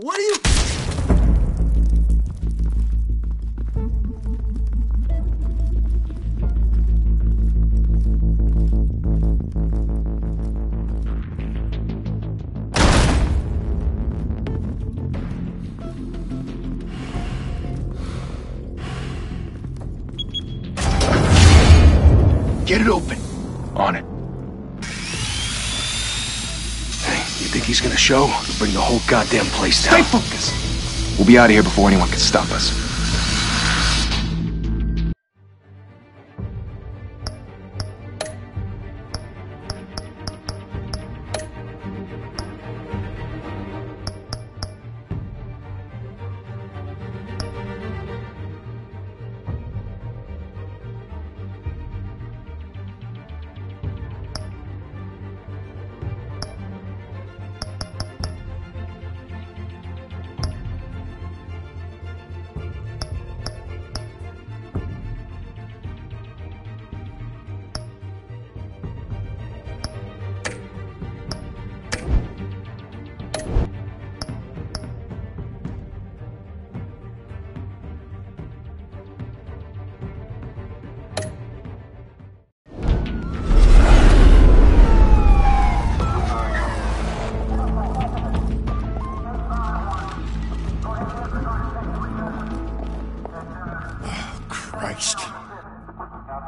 What are you... Get it open. On it. Hey, you think he's gonna show? He'll bring the whole goddamn place down. Stay focused. We'll be out of here before anyone can stop us.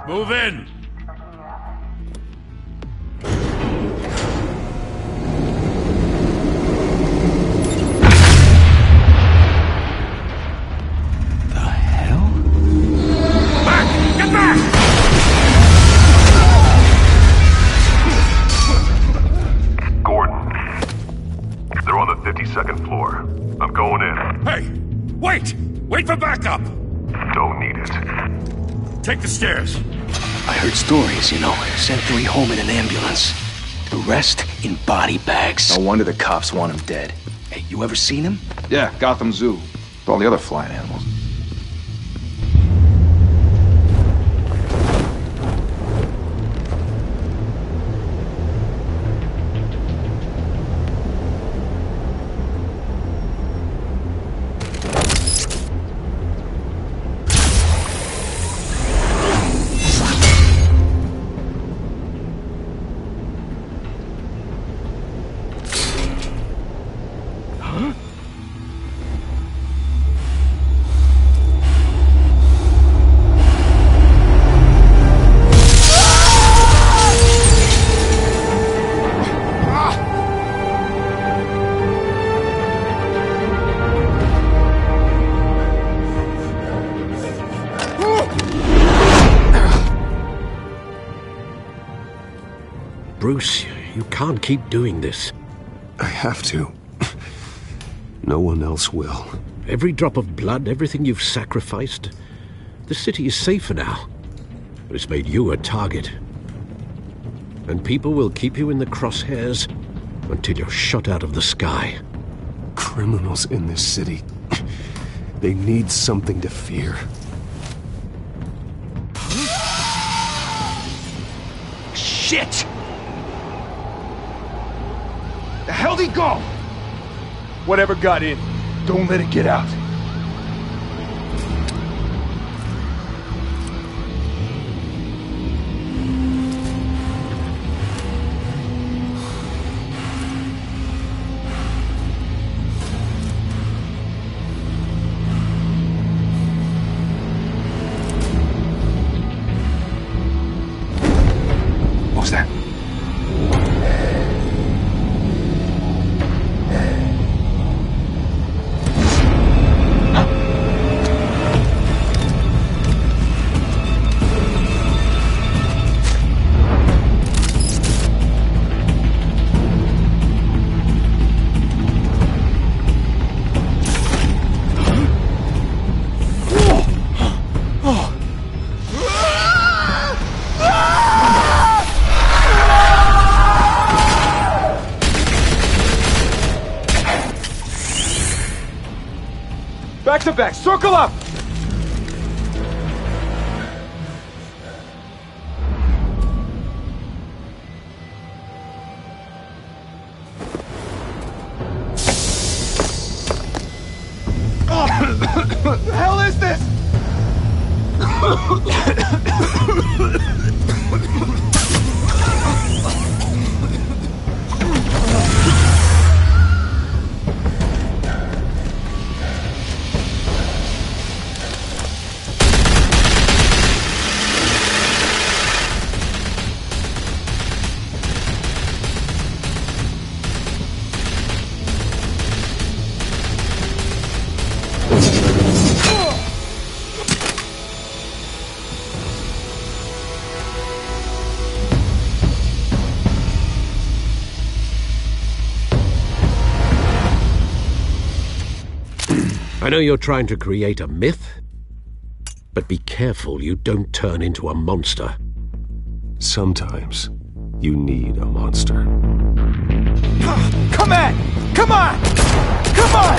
Move in! The hell? Back! Get back! Gordon. They're on the 52nd floor. I'm going in. Hey! Wait! Wait for backup! Don't need it. Take the stairs. I heard stories, you know. Sent 3 home in an ambulance. The rest in body bags. No wonder the cops want him dead. Hey, you ever seen him? Yeah, Gotham Zoo. With all the other flying animals. Bruce, you can't keep doing this. I have to. No one else will. Every drop of blood, everything you've sacrificed. The city is safer now. But it's made you a target. And people will keep you in the crosshairs until you're shot out of the sky. Criminals in this city. They need something to fear. Shit! The hell'd he go? Whatever got in, don't let it get out. What was that? Back to back, circle up! I know you're trying to create a myth, but be careful you don't turn into a monster. Sometimes you need a monster. Come on! Come on! Come on!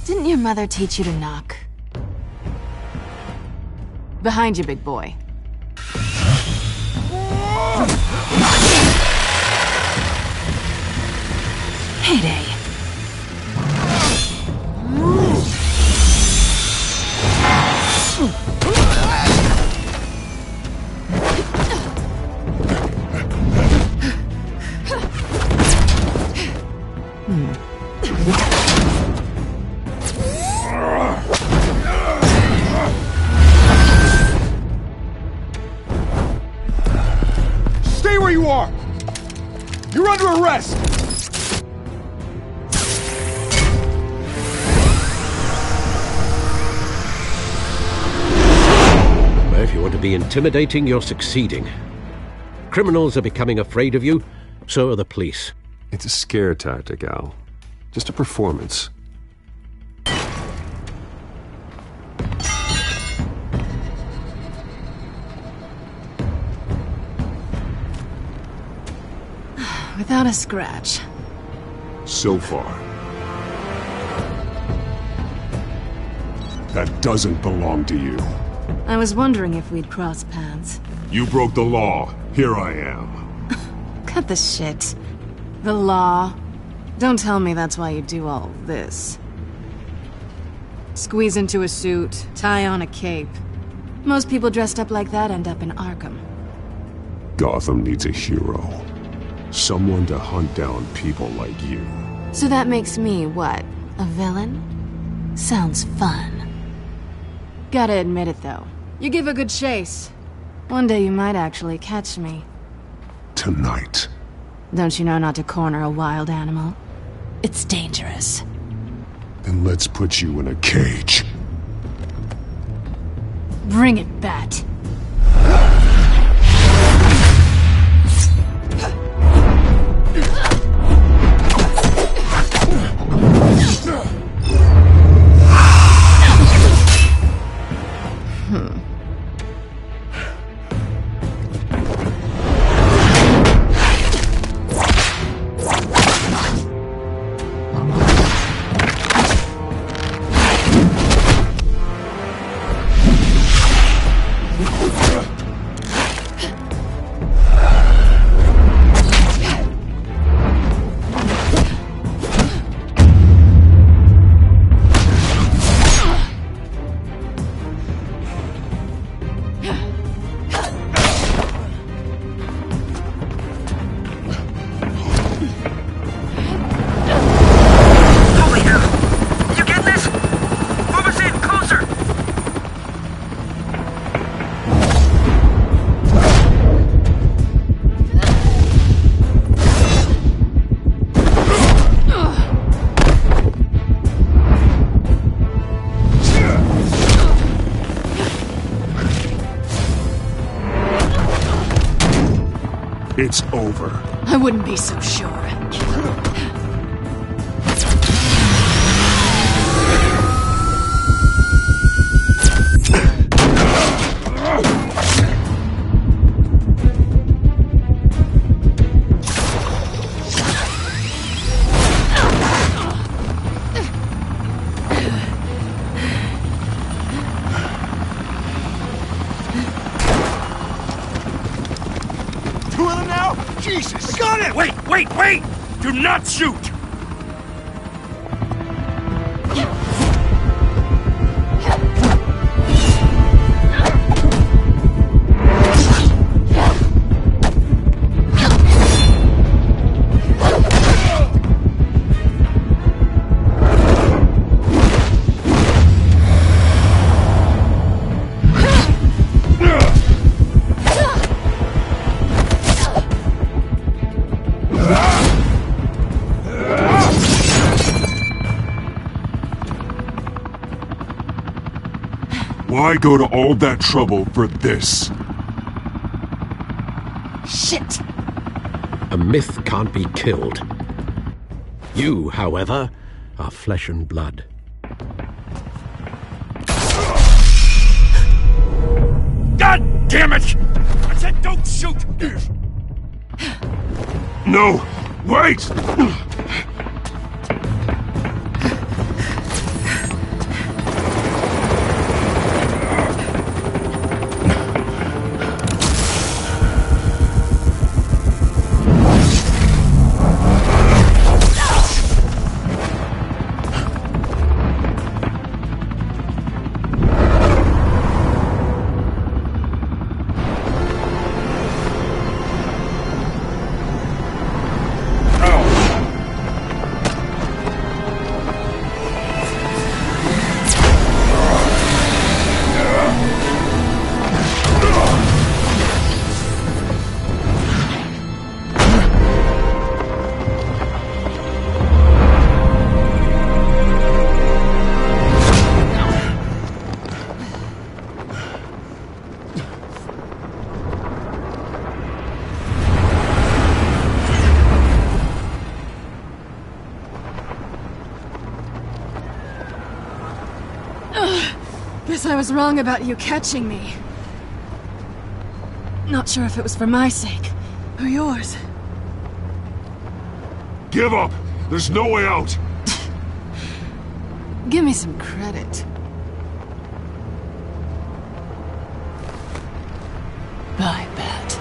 Didn't your mother teach you to knock? Behind you, big boy. Heyday. Stay where you are! You're under arrest! Well, if you want to be intimidating, you're succeeding. Criminals are becoming afraid of you, so are the police. It's a scare tactic, Al. Just a performance. Without a scratch. So far. That doesn't belong to you. I was wondering if we'd cross paths. You broke the law. Here I am. Cut the shit. The law. Don't tell me that's why you do all this. Squeeze into a suit, tie on a cape. Most people dressed up like that end up in Arkham. Gotham needs a hero. Someone to hunt down people like you. So that makes me, what, a villain? Sounds fun. Gotta admit it, though. You give a good chase. One day you might actually catch me. Tonight. Don't you know not to corner a wild animal? It's dangerous. Then let's put you in a cage. Bring it, Bat. it's over. I wouldn't be so sure. Jesus! I got him! Wait! Do not shoot! Why go to all that trouble for this? Shit! A myth can't be killed. You, however, are flesh and blood. God damn it! I said don't shoot! No! Wait! Guess I was wrong about you catching me. Not sure if it was for my sake, or yours. Give up! There's no way out! Give me some credit. I bet.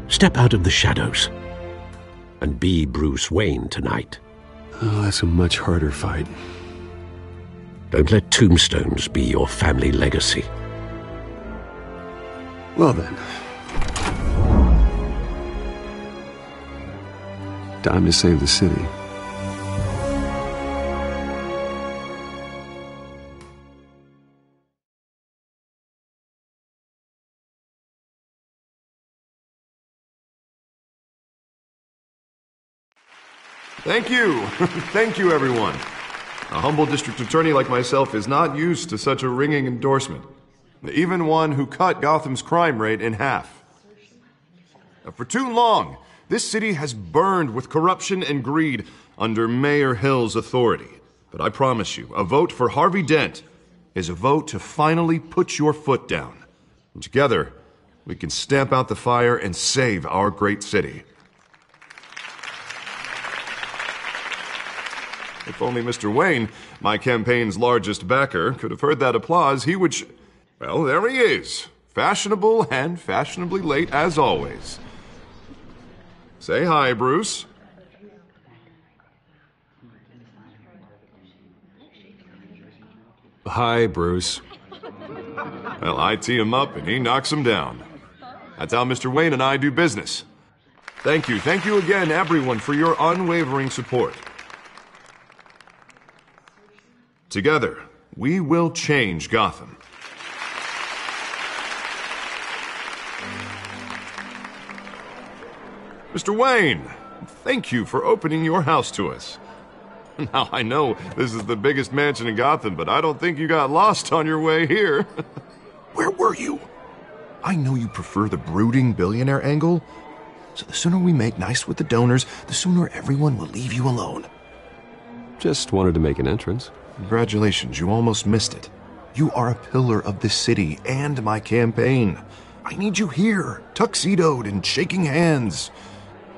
Step out of the shadows and be Bruce Wayne tonight. Oh, that's a much harder fight. Don't let tombstones be your family legacy. Well then. Time to save the city. Thank you. Thank you, everyone. A humble district attorney like myself is not used to such a ringing endorsement. Even one who cut Gotham's crime rate in half. For too long, this city has burned with corruption and greed under Mayor Hill's authority. But I promise you, a vote for Harvey Dent is a vote to finally put your foot down. And together, we can stamp out the fire and save our great city. If only Mr. Wayne, my campaign's largest backer, could have heard that applause, he would well, there he is. Fashionable and fashionably late as always. Say hi, Bruce. Hi, Bruce. Well, I tee him up and he knocks him down. That's how Mr. Wayne and I do business. Thank you again, everyone, for your unwavering support. Together, we will change Gotham. Mr. Wayne, thank you for opening your house to us. Now, I know this is the biggest mansion in Gotham, but I don't think you got lost on your way here. Where were you? I know you prefer the brooding billionaire angle, so the sooner we make nice with the donors, the sooner everyone will leave you alone. Just wanted to make an entrance. Congratulations, you almost missed it. You are a pillar of this city and my campaign. I need you here, tuxedoed and shaking hands.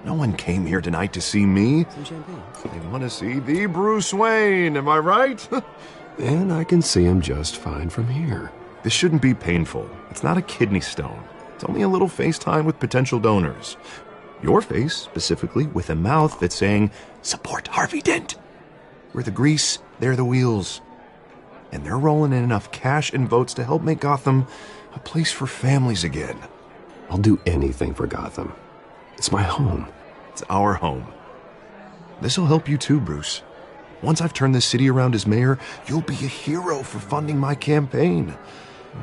No one came here tonight to see me. Some champagne. They want to see the Bruce Wayne, am I right? And I can see him just fine from here. This shouldn't be painful. It's not a kidney stone. It's only a little FaceTime with potential donors. Your face, specifically, with a mouth that's saying, support Harvey Dent. We're the grease, they're the wheels. And they're rolling in enough cash and votes to help make Gotham a place for families again. I'll do anything for Gotham. It's my home. It's our home. This'll help you too, Bruce. Once I've turned this city around as mayor, you'll be a hero for funding my campaign.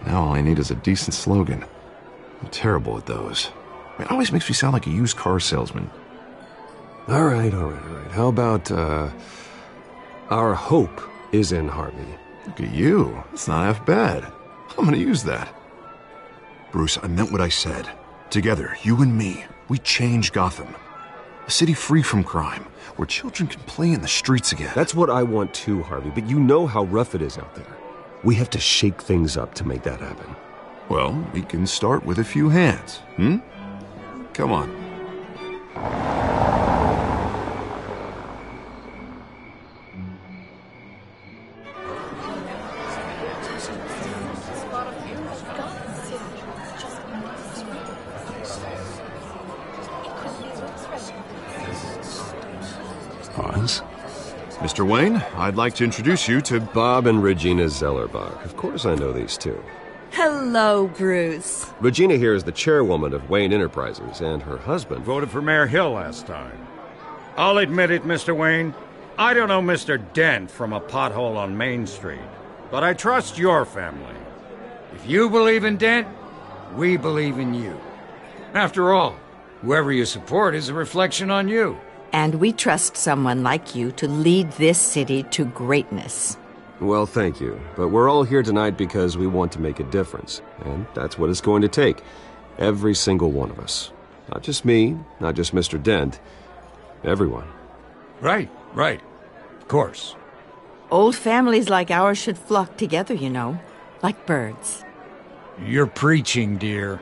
Now all I need is a decent slogan. I'm terrible at those. It always makes me sound like a used car salesman. All right. How about, our hope is in Harvey. Look at you. It's not half bad. I'm gonna use that. Bruce, I meant what I said. Together, you and me, we change Gotham. A city free from crime, where children can play in the streets again. That's what I want too, Harvey, but you know how rough it is out there. We have to shake things up to make that happen. Well, we can start with a few hands, Come on. Pause. Mr. Wayne, I'd like to introduce you to Bob and Regina Zellerbach. Of course I know these two. Hello, Bruce. Regina here is the chairwoman of Wayne Enterprises, and her husband Voted for Mayor Hill last time. I'll admit it, Mr. Wayne. I don't know Mr. Dent from a pothole on Main Street, but I trust your family. If you believe in Dent, we believe in you. After all, whoever you support is a reflection on you. And we trust someone like you to lead this city to greatness. Well, thank you. But we're all here tonight because we want to make a difference. And that's what it's going to take. Every single one of us. Not just me, not just Mr. Dent. Everyone. Right. Of course. Old families like ours should flock together, you know, like birds. You're preaching, dear.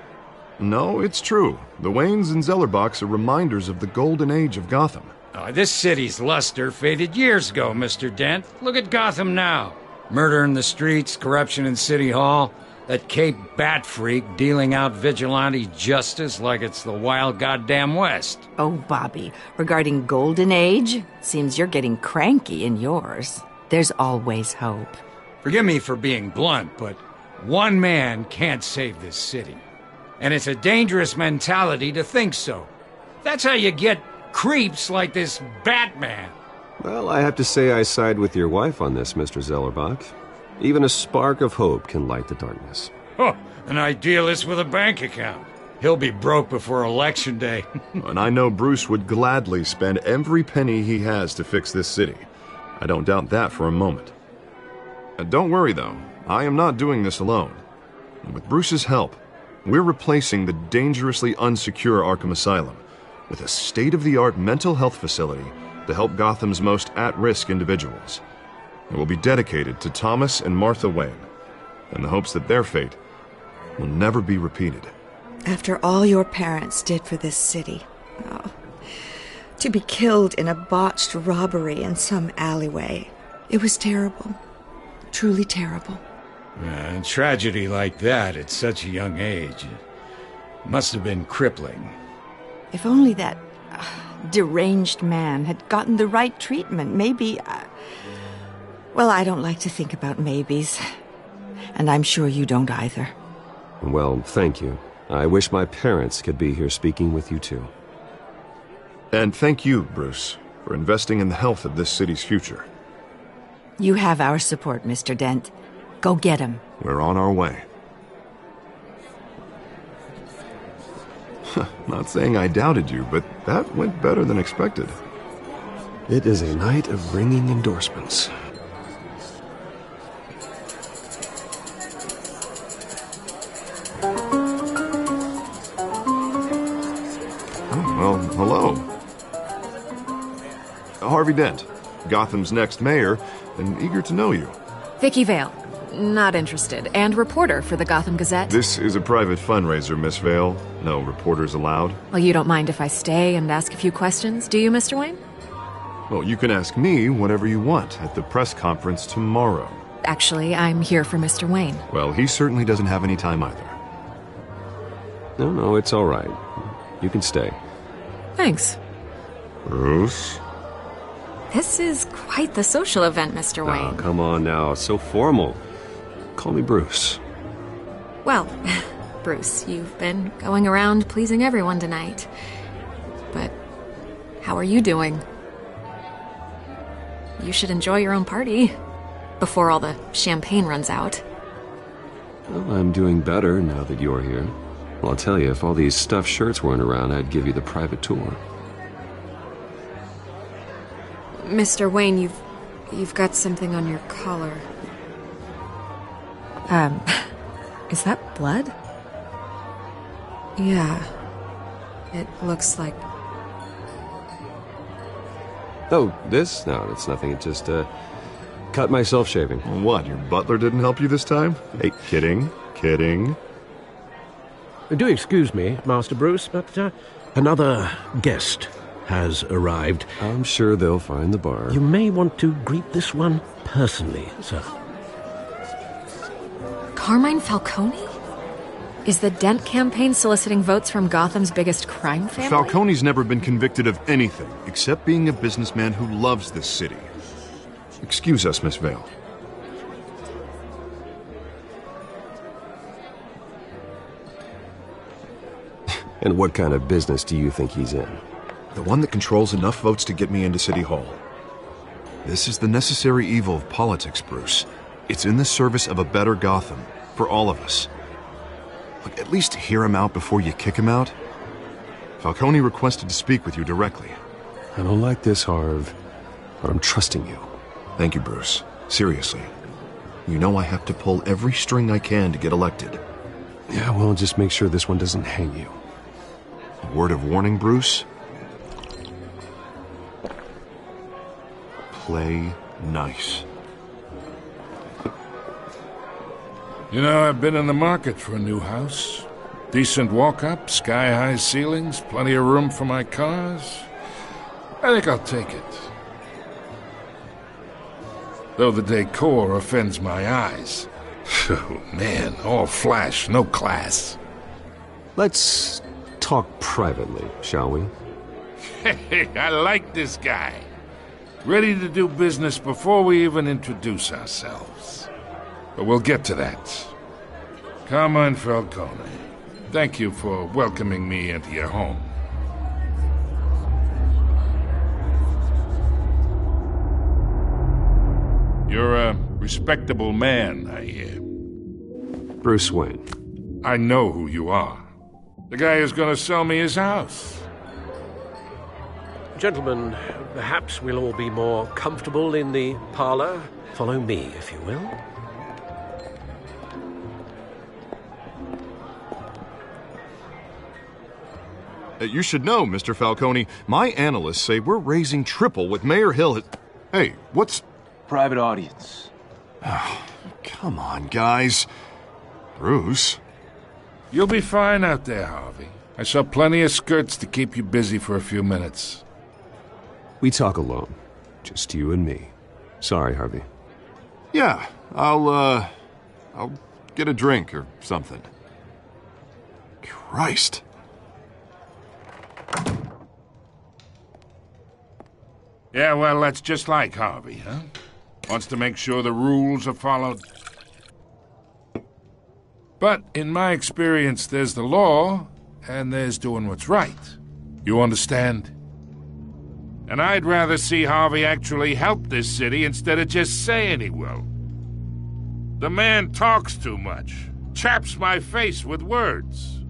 No, it's true. The Waynes and Zellerbachs are reminders of the golden age of Gotham. This city's luster faded years ago, Mr. Dent. Look at Gotham now. Murder in the streets, corruption in City Hall, that Cape Bat freak dealing out vigilante justice like it's the wild goddamn West. Oh, Bobby, regarding Golden Age, seems you're getting cranky in yours. There's always hope. Forgive me for being blunt, but one man can't save this city. And it's a dangerous mentality to think so. That's how you get creeps like this Batman. Well, I have to say I side with your wife on this, Mr. Zellerbach. Even a spark of hope can light the darkness. Oh, an idealist with a bank account. He'll be broke before Election Day. And I know Bruce would gladly spend every penny he has to fix this city. I don't doubt that for a moment. Don't worry, though. I am not doing this alone. And with Bruce's help, we're replacing the dangerously unsecure Arkham Asylum with a state-of-the-art mental health facility to help Gotham's most at-risk individuals. It will be dedicated to Thomas and Martha Wayne, in the hopes that their fate will never be repeated. After all your parents did for this city, to be killed in a botched robbery in some alleyway, it was terrible. Truly terrible. A tragedy like that at such a young age must have been crippling. If only that deranged man had gotten the right treatment, maybe... Well, I don't like to think about maybes. And I'm sure you don't either. Well, thank you. I wish my parents could be here speaking with you too. And thank you, Bruce, for investing in the health of this city's future. You have our support, Mr. Dent. Go get him. We're on our way. Not saying I doubted you, but that went better than expected. It is a night of ringing endorsements. Oh, well, hello. Harvey Dent, Gotham's next mayor, and eager to know you. Vicky Vale. Not interested. And reporter for the Gotham Gazette. This is a private fundraiser, Miss Vale. No reporters allowed. Well, you don't mind if I stay and ask a few questions, do you, Mr. Wayne? Well, you can ask me whatever you want at the press conference tomorrow. Actually, I'm here for Mr. Wayne. Well, he certainly doesn't have any time either. No, it's all right. You can stay. Thanks. Bruce? This is quite the social event, Mr. Wayne. Oh, come on now. So formal. Call me Bruce. Well, Bruce, you've been going around pleasing everyone tonight. But how are you doing? You should enjoy your own party before all the champagne runs out. Well, I'm doing better now that you're here. Well, I'll tell you, if all these stuffed shirts weren't around, I'd give you the private tour. Mr. Wayne, you've got something on your collar. Is that blood? Yeah. It looks like... Oh, this? No, it's nothing. It just, cut myself shaving. What, your butler didn't help you this time? Hey, kidding. Do excuse me, Master Bruce, but another guest has arrived. I'm sure they'll find the bar. You may want to greet this one personally, sir. Carmine Falcone? Is the Dent campaign soliciting votes from Gotham's biggest crime family? Falcone's never been convicted of anything except being a businessman who loves this city. Excuse us, Miss Vale. And what kind of business do you think he's in? The one that controls enough votes to get me into City Hall. This is the necessary evil of politics, Bruce. It's in the service of a better Gotham, for all of us. Look, at least hear him out before you kick him out. Falcone requested to speak with you directly. I don't like this, Harv, but I'm trusting you. Thank you, Bruce. Seriously. You know I have to pull every string I can to get elected. Yeah, well, just make sure this one doesn't hang you. A word of warning, Bruce? Play nice. You know, I've been in the market for a new house. Decent walk-up, sky-high ceilings, plenty of room for my cars. I think I'll take it. Though the decor offends my eyes. Oh, man, all flash, no class. Let's talk privately, shall we? Hey, I like this guy. Ready to do business before we even introduce ourselves. But we'll get to that. Carmine Falcone, thank you for welcoming me into your home. You're a respectable man, I hear. Bruce Wayne. I know who you are. The guy who's going to sell me his house. Gentlemen, perhaps we'll all be more comfortable in the parlor. Follow me, if you will. You should know, Mr. Falcone, my analysts say we're raising triple what Mayor Hill. Hey, what's... Private audience. Oh, come on, guys. Bruce? You'll be fine out there, Harvey. I saw plenty of skirts to keep you busy for a few minutes. We talk alone. Just you and me. Sorry, Harvey. Yeah, I'll get a drink or something. Christ. Yeah, well, that's just like Harvey, huh? Wants to make sure the rules are followed. But in my experience, there's the law, and there's doing what's right. You understand? And I'd rather see Harvey actually help this city instead of just saying he will. The man talks too much. Chaps my face with words.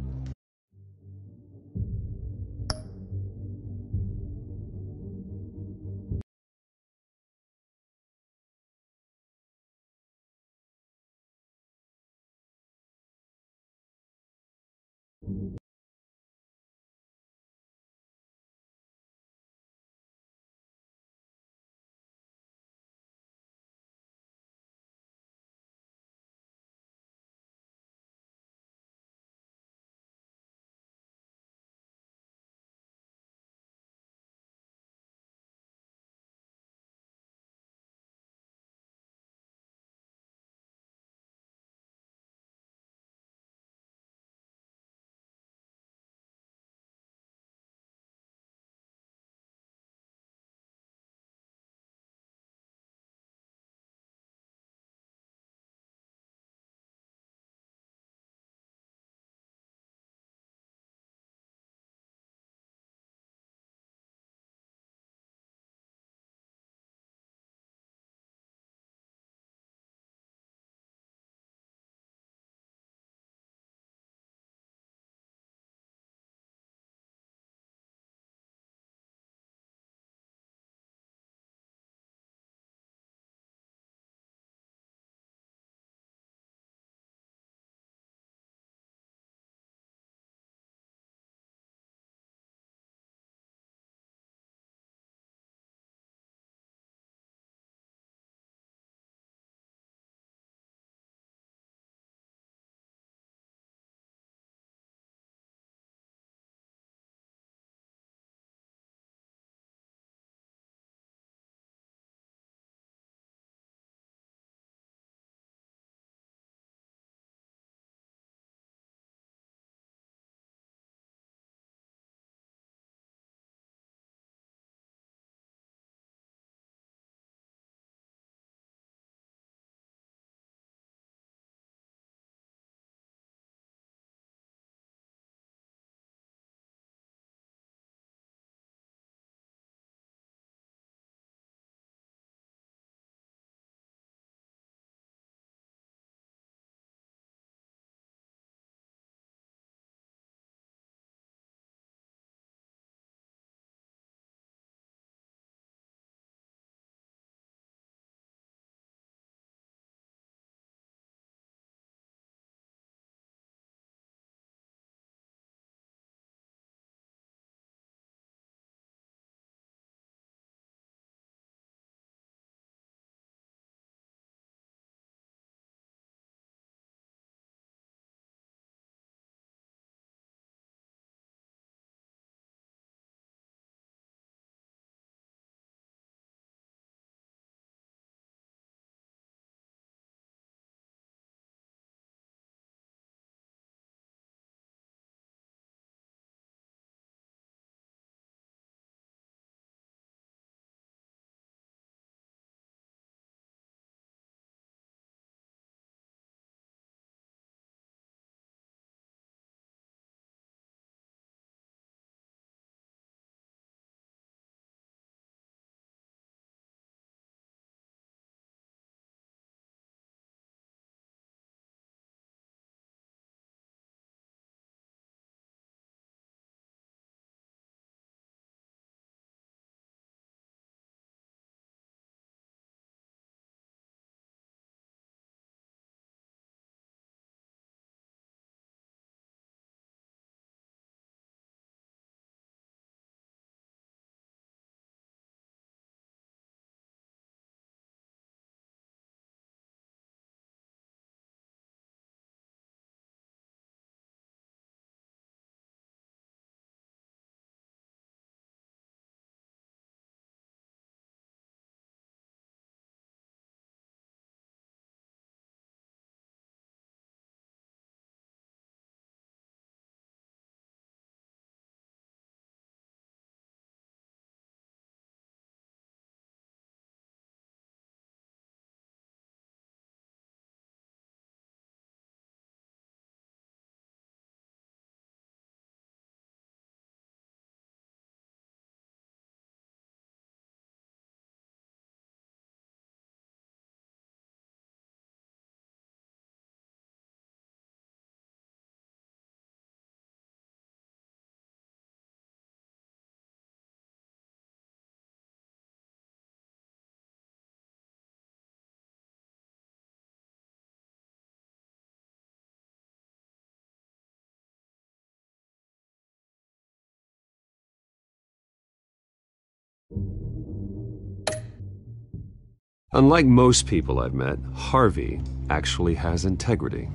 Unlike most people I've met, Harvey actually has integrity.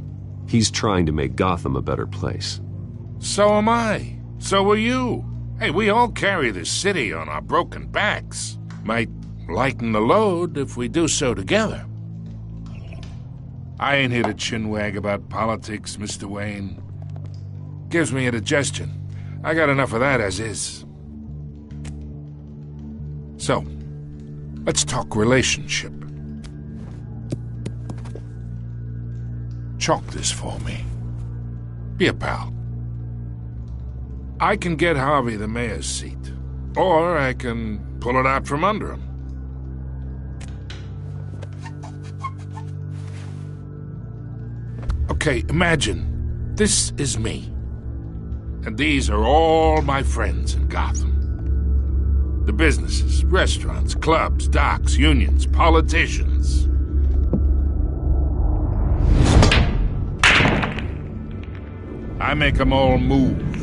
He's trying to make Gotham a better place. So am I. So are you. Hey, we all carry this city on our broken backs. Might lighten the load if we do so together. I ain't here to chinwag about politics, Mr. Wayne. Gives me indigestion. I got enough of that as is. So, let's talk relationship. Chalk this for me. Be a pal. I can get Harvey the mayor's seat, or I can pull it out from under him. Okay, imagine this is me, and these are all my friends in Gotham. The businesses, restaurants, clubs, docks, unions, politicians. I make them all move.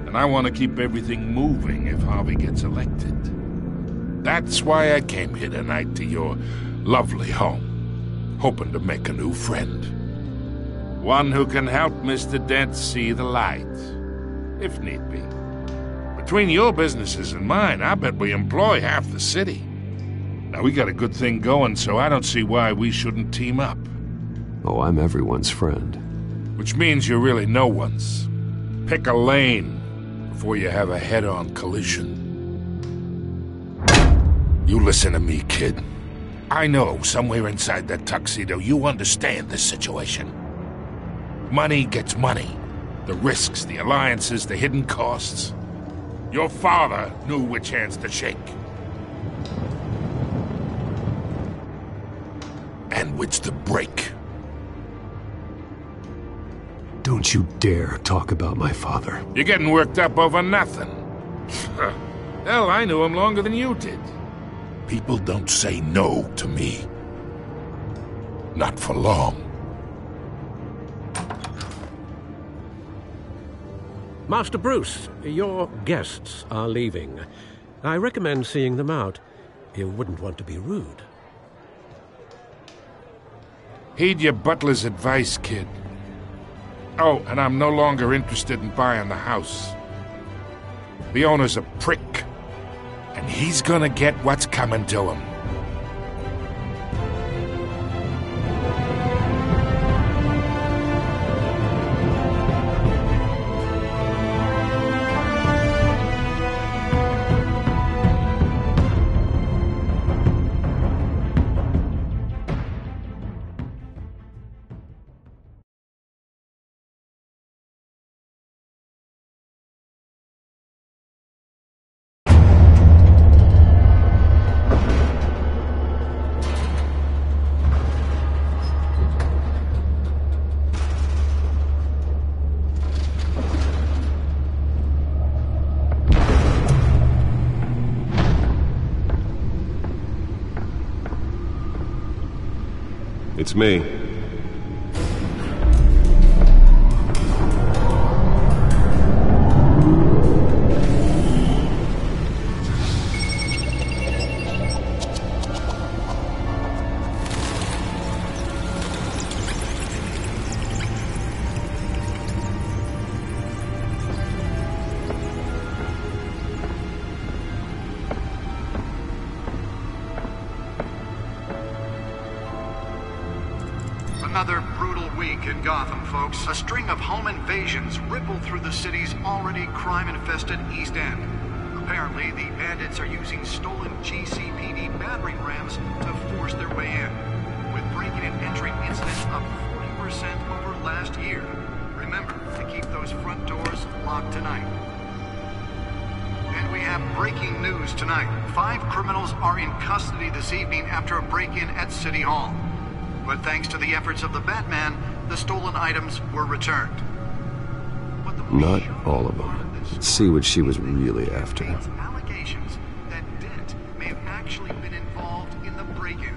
And I want to keep everything moving if Harvey gets elected. That's why I came here tonight to your lovely home, hoping to make a new friend. One who can help Mr. Dent see the light, if need be. Between your businesses and mine, I bet we employ half the city. Now, we got a good thing going, so I don't see why we shouldn't team up. Oh, I'm everyone's friend. Which means you're really no one's. Pick a lane before you have a head-on collision. You listen to me, kid. I know somewhere inside that tuxedo you understand this situation. Money gets money. The risks, the alliances, the hidden costs. Your father knew which hands to shake. And which to break. Don't you dare talk about my father. You're getting worked up over nothing. Hell, I knew him longer than you did. People don't say no to me. Not for long. Master Bruce, your guests are leaving. I recommend seeing them out. You wouldn't want to be rude. Heed your butler's advice, kid. Oh, and I'm no longer interested in buying the house. The owner's a prick, and he's gonna get what's coming to him. It's me. Another brutal week in Gotham, folks. A string of home invasions ripple through the city's already crime-infested East End. Apparently, the bandits are using stolen GCPD battering rams to force their way in, with breaking and entering incidents up 40% over last year. Remember to keep those front doors locked tonight. And we have breaking news tonight. 5 criminals are in custody this evening after a break-in at City Hall. But thanks to the efforts of the Batman, the stolen items were returned. Not all of them. Let's see what she was really after. Allegations that Dent may have actually been involved in the break-in.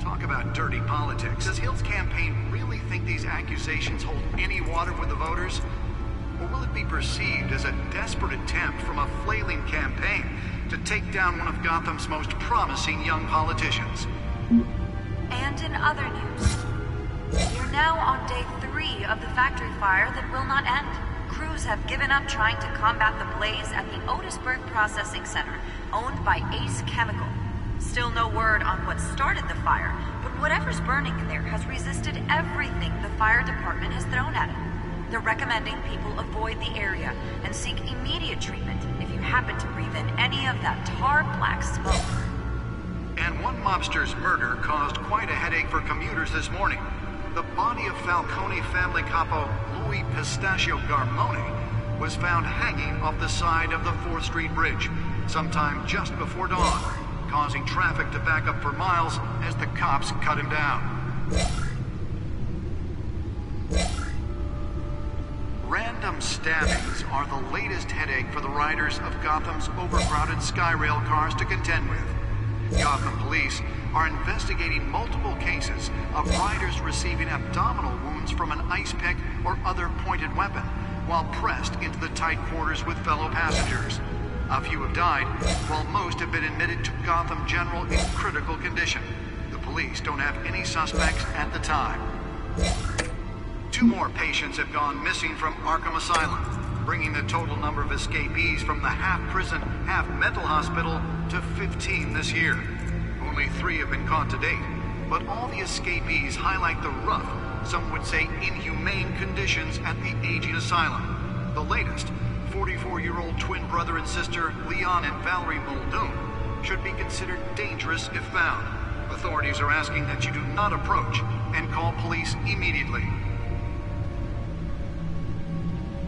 Talk about dirty politics. Does Hill's campaign really think these accusations hold any water with the voters? Or will it be perceived as a desperate attempt from a flailing campaign to take down one of Gotham's most promising young politicians. And in other news, we're now on day 3 of the factory fire that will not end. Crews have given up trying to combat the blaze at the Otisburg Processing Center, owned by Ace Chemical. Still no word on what started the fire, but whatever's burning in there has resisted everything the fire department has thrown at it. They're recommending people avoid the area and seek immediate treatment if you happen to breathe in any of that tar black smoke. And one mobster's murder caused quite a headache for commuters this morning. The body of Falcone family capo Louis Pistachio Garmone was found hanging off the side of the 4th Street Bridge sometime just before dawn, causing traffic to back up for miles as the cops cut him down. Random stabbings are the latest headache for the riders of Gotham's overcrowded Skyrail cars to contend with. Gotham police are investigating multiple cases of riders receiving abdominal wounds from an ice pick or other pointed weapon while pressed into the tight quarters with fellow passengers. A few have died, while most have been admitted to Gotham General in critical condition. The police don't have any suspects at the time. 2 more patients have gone missing from Arkham Asylum, bringing the total number of escapees from the half-prison, half-mental hospital to 15 this year. Only 3 have been caught to date, but all the escapees highlight the rough, some would say inhumane conditions at the aging asylum. The latest, 44-year-old twin brother and sister Leon and Valerie Muldoon, should be considered dangerous if found. Authorities are asking that you do not approach and call police immediately.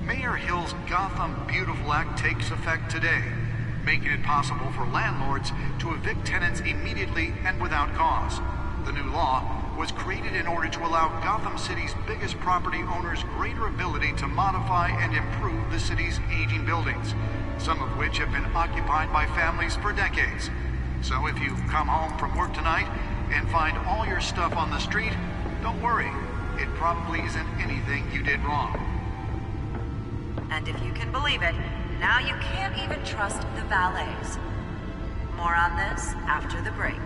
Mayor Hill's Gotham Beautiful Act takes effect today, making it possible for landlords to evict tenants immediately and without cause. The new law was created in order to allow Gotham City's biggest property owners greater ability to modify and improve the city's aging buildings, some of which have been occupied by families for decades. So if you come home from work tonight and find all your stuff on the street, don't worry. It probably isn't anything you did wrong. And if you can believe it, now you can't even trust the valets. More on this after the break.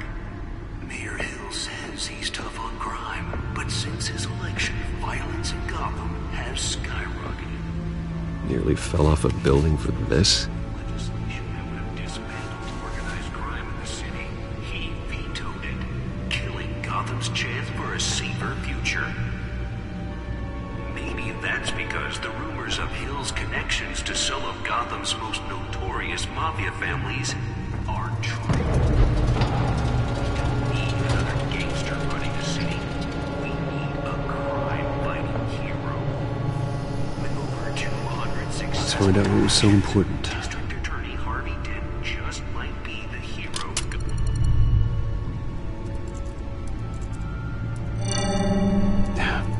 Mayor Hill says he's tough on crime, but since his election, violence in Gotham has skyrocketed. Nearly fell off a building for this? Legislation that would have dismantled organized crime in the city. He vetoed it, killing Gotham's chance for a safer future. Maybe that's because the rumors of Hill's connections to some of Gotham's most notorious mafia families are true. We don't need another gangster running the city. We need a crime-fighting hero. With over 200 successful... Let's find out what was so important. District Attorney Harvey Dent just might be the hero.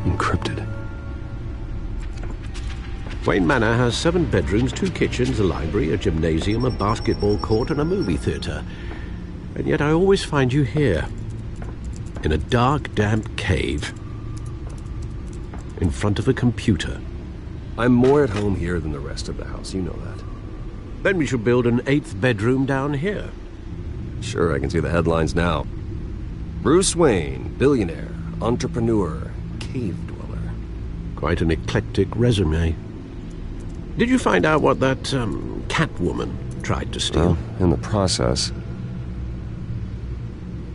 Encrypted. Wayne Manor has 7 bedrooms, 2 kitchens, a library, a gymnasium, a basketball court, and a movie theatre. And yet I always find you here, in a dark, damp cave, in front of a computer. I'm more at home here than the rest of the house, you know that. Then we should build an 8th bedroom down here. Sure, I can see the headlines now. Bruce Wayne, billionaire, entrepreneur, cave dweller. Quite an eclectic resume. Did you find out what that, Catwoman tried to steal? Well, in the process.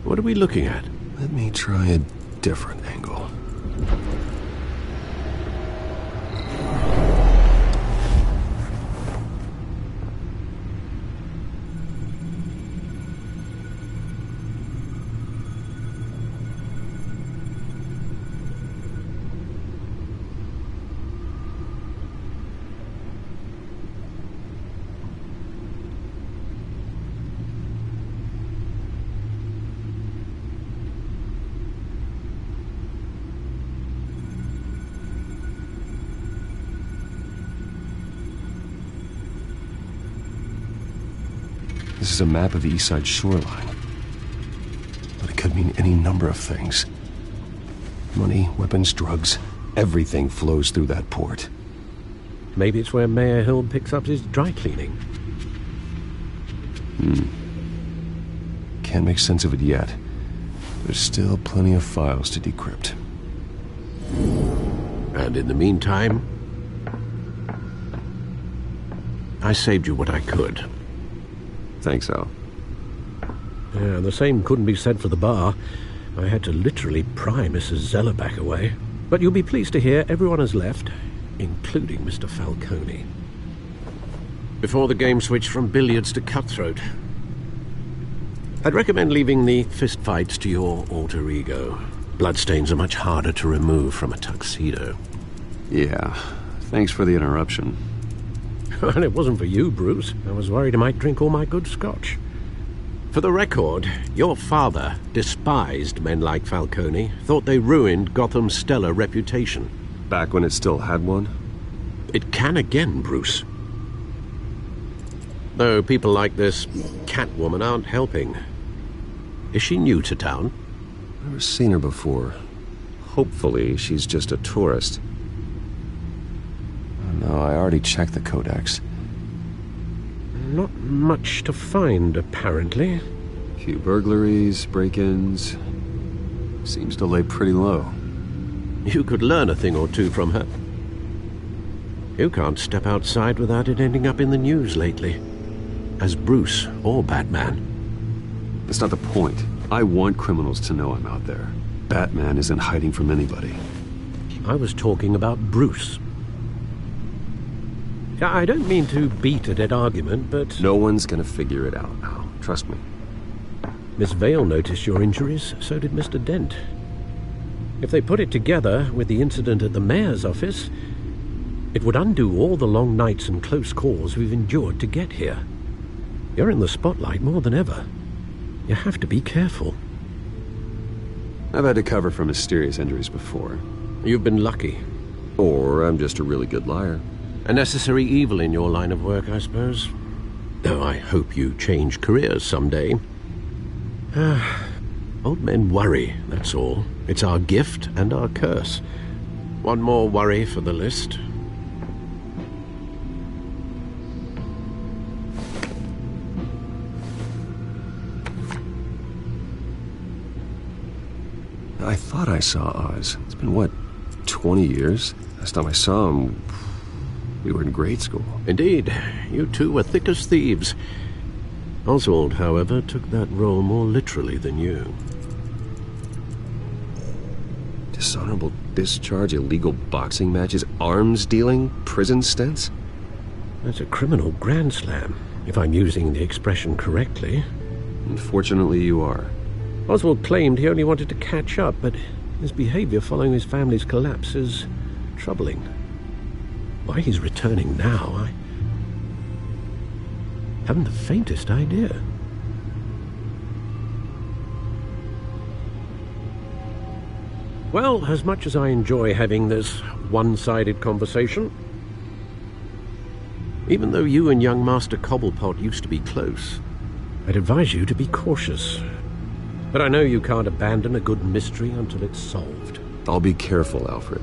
What are we looking at? Let me try a different angle. This is a map of the East Side shoreline. But it could mean any number of things. Money, weapons, drugs, everything flows through that port. Maybe it's where Mayor Hill picks up his dry cleaning. Can't make sense of it yet. There's still plenty of files to decrypt. And in the meantime, I saved you what I could. Thanks, Al. Yeah, the same couldn't be said for the bar. I had to literally pry Mrs. Zeller back away. But you'll be pleased to hear everyone has left, including Mr. Falcone. Before the game switched from billiards to cutthroat. I'd recommend leaving the fistfights to your alter ego. Bloodstains are much harder to remove from a tuxedo. Yeah, thanks for the interruption. Well, it wasn't for you, Bruce. I was worried I might drink all my good scotch. For the record, your father despised men like Falcone, thought they ruined Gotham's stellar reputation. Back when it still had one? It can again, Bruce. Though people like this Catwoman aren't helping. Is she new to town? Never seen her before. Hopefully, she's just a tourist. No, I already checked the codex. Not much to find, apparently. Few burglaries, break-ins. Seems to lay pretty low. You could learn a thing or two from her. You can't step outside without it ending up in the news lately. As Bruce or Batman. That's not the point. I want criminals to know I'm out there. Batman isn't hiding from anybody. I was talking about Bruce. I don't mean to beat a dead argument, but... No one's gonna figure it out now. Trust me. Miss Vale noticed your injuries, so did Mr. Dent. If they put it together with the incident at the mayor's office, it would undo all the long nights and close calls we've endured to get here. You're in the spotlight more than ever. You have to be careful. I've had to cover for mysterious injuries before. You've been lucky. Or I'm just a really good liar. A necessary evil in your line of work, I suppose. Though I hope you change careers someday. Old men worry, that's all. It's our gift and our curse. One more worry for the list. I thought I saw Oz. It's been, what, 20 years? Last time I saw him, we were in grade school. Indeed. You two were thick as thieves. Oswald, however, took that role more literally than you. Dishonorable discharge, illegal boxing matches, arms dealing, prison stints? That's a criminal grand slam, if I'm using the expression correctly. Unfortunately, you are. Oswald claimed he only wanted to catch up, but his behavior following his family's collapse is troubling. Why he's returning now, I haven't the faintest idea. Well, as much as I enjoy having this one-sided conversation, even though you and young Master Cobblepot used to be close, I'd advise you to be cautious. But I know you can't abandon a good mystery until it's solved. I'll be careful, Alfred.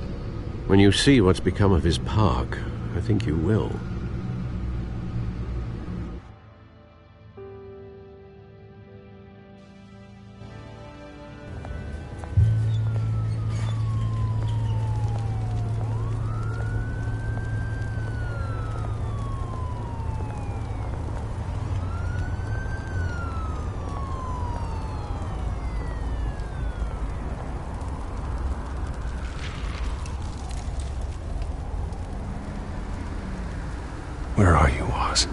When you see what's become of his park, I think you will. Where are you, Oz?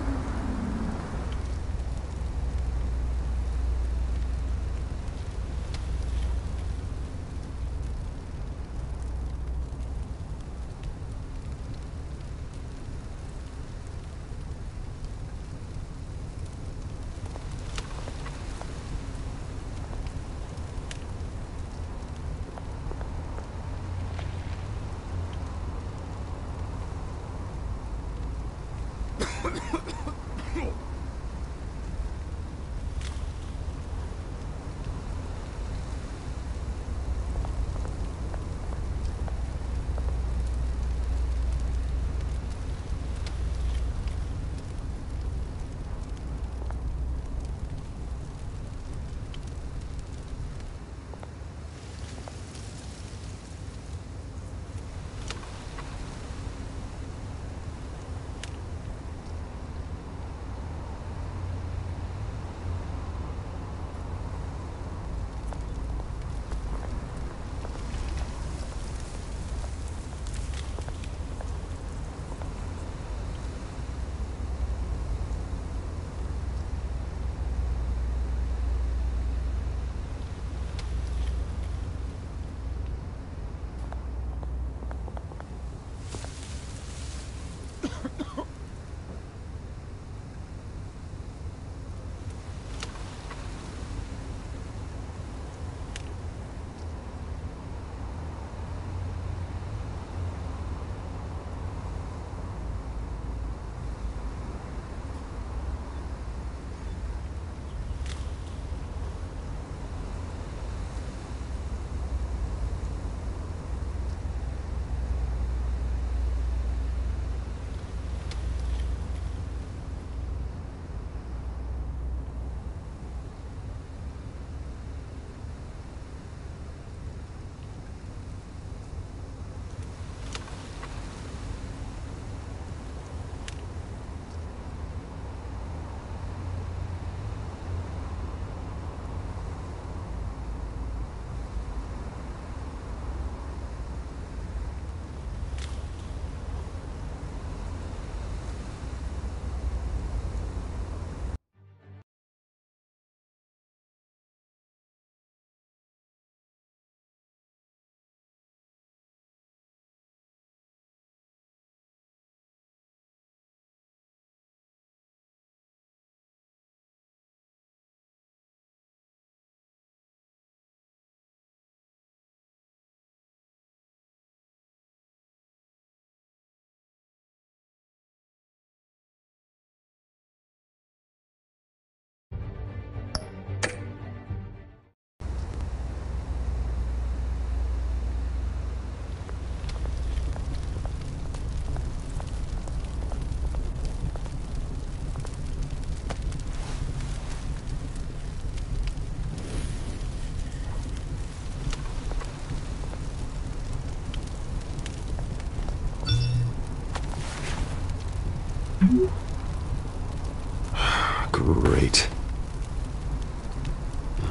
Great.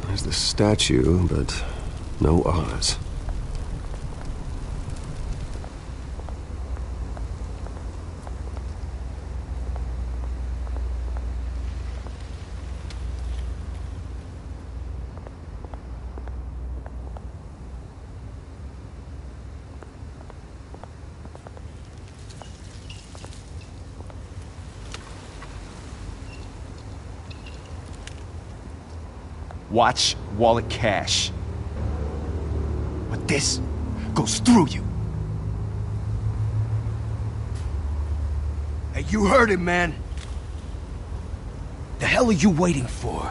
There's the statue, but no Oz. Watch wallet cash. But this goes through you. Hey, you heard it, man. The hell are you waiting for?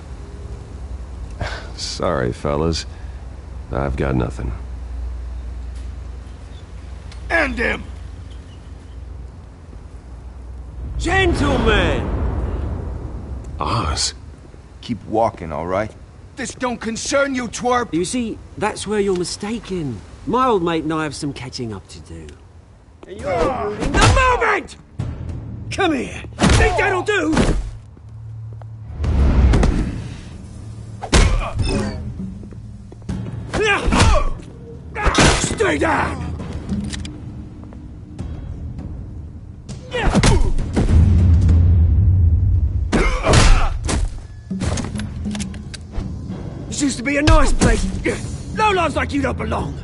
Sorry, fellas. I've got nothing. End him! Gentlemen! Oz? Keep walking, all right? This don't concern you, twerp! You see, that's where you're mistaken. My old mate and I have some catching up to do. And you're ruining the moment! Come here! Think that'll do? Stay down! This used to be a nice place. No lives like you don't belong.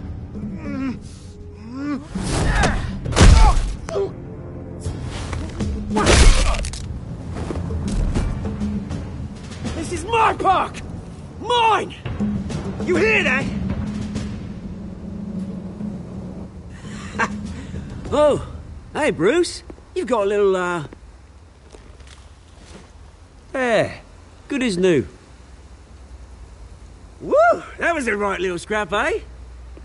This is my park! Mine! You hear that? Oh, hey, Bruce. You've got a little, Yeah, good as new. Woo! That was a right little scrap, eh?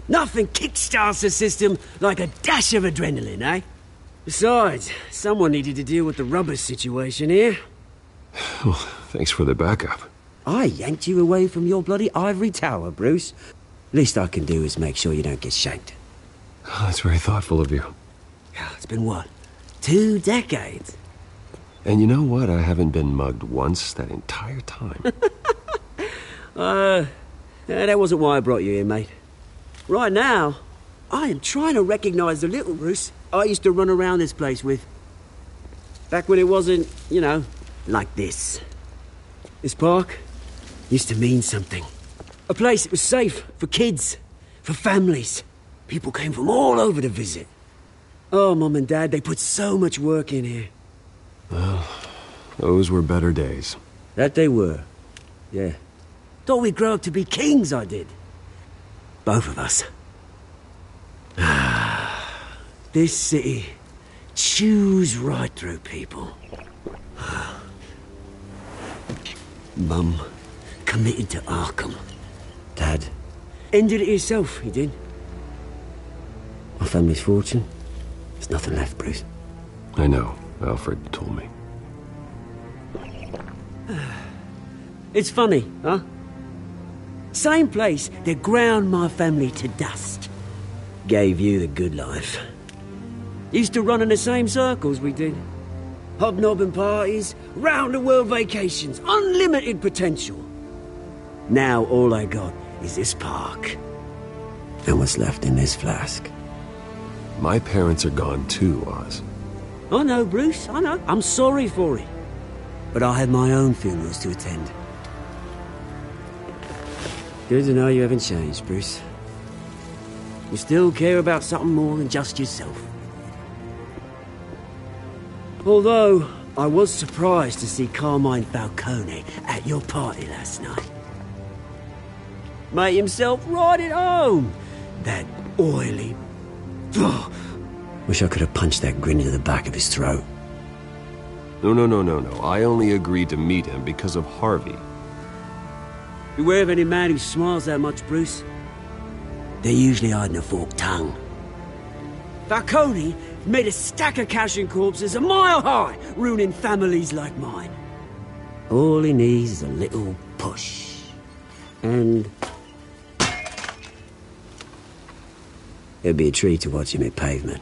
Nothing kickstarts the system like a dash of adrenaline, eh? Besides, someone needed to deal with the rubber situation here. Well, thanks for the backup. I yanked you away from your bloody ivory tower, Bruce. Least I can do is make sure you don't get shanked. Oh, that's very thoughtful of you. It's been what? 2 decades? And you know what? I haven't been mugged once that entire time. That wasn't why I brought you here, mate. Right now, I am trying to recognize the little Bruce I used to run around this place with. Back when it wasn't, you know, like this. This park used to mean something. A place that was safe for kids, for families. People came from all over to visit. Oh, Mum and Dad, they put so much work in here. Well, those were better days. That they were, yeah. Thought we'd grow up to be kings, I did. Both of us. This city chews right through people. Mum committed to Arkham. Dad ended it himself, he did. My family's fortune. There's nothing left, Bruce. I know. Alfred told me. It's funny, huh? Same place that ground my family to dust. Gave you the good life. Used to run in the same circles we did. Hobnobbing parties, round-the-world vacations, unlimited potential. Now all I got is this park. And what's left in this flask. My parents are gone too, Oz. I know, Bruce, I know. I'm sorry for it. But I have my own funerals to attend. Good to know you haven't changed, Bruce. You still care about something more than just yourself. Although, I was surprised to see Carmine Falcone at your party last night. Made himself right at home. That oily... Wish I could have punched that grin into the back of his throat. No. I only agreed to meet him because of Harvey. Beware of any man who smiles that much, Bruce. They're usually hiding a forked tongue. Falcone made a stack of cash and corpses a mile high, ruining families like mine. All he needs is a little push. And... it'd be a treat to watch him hit pavement.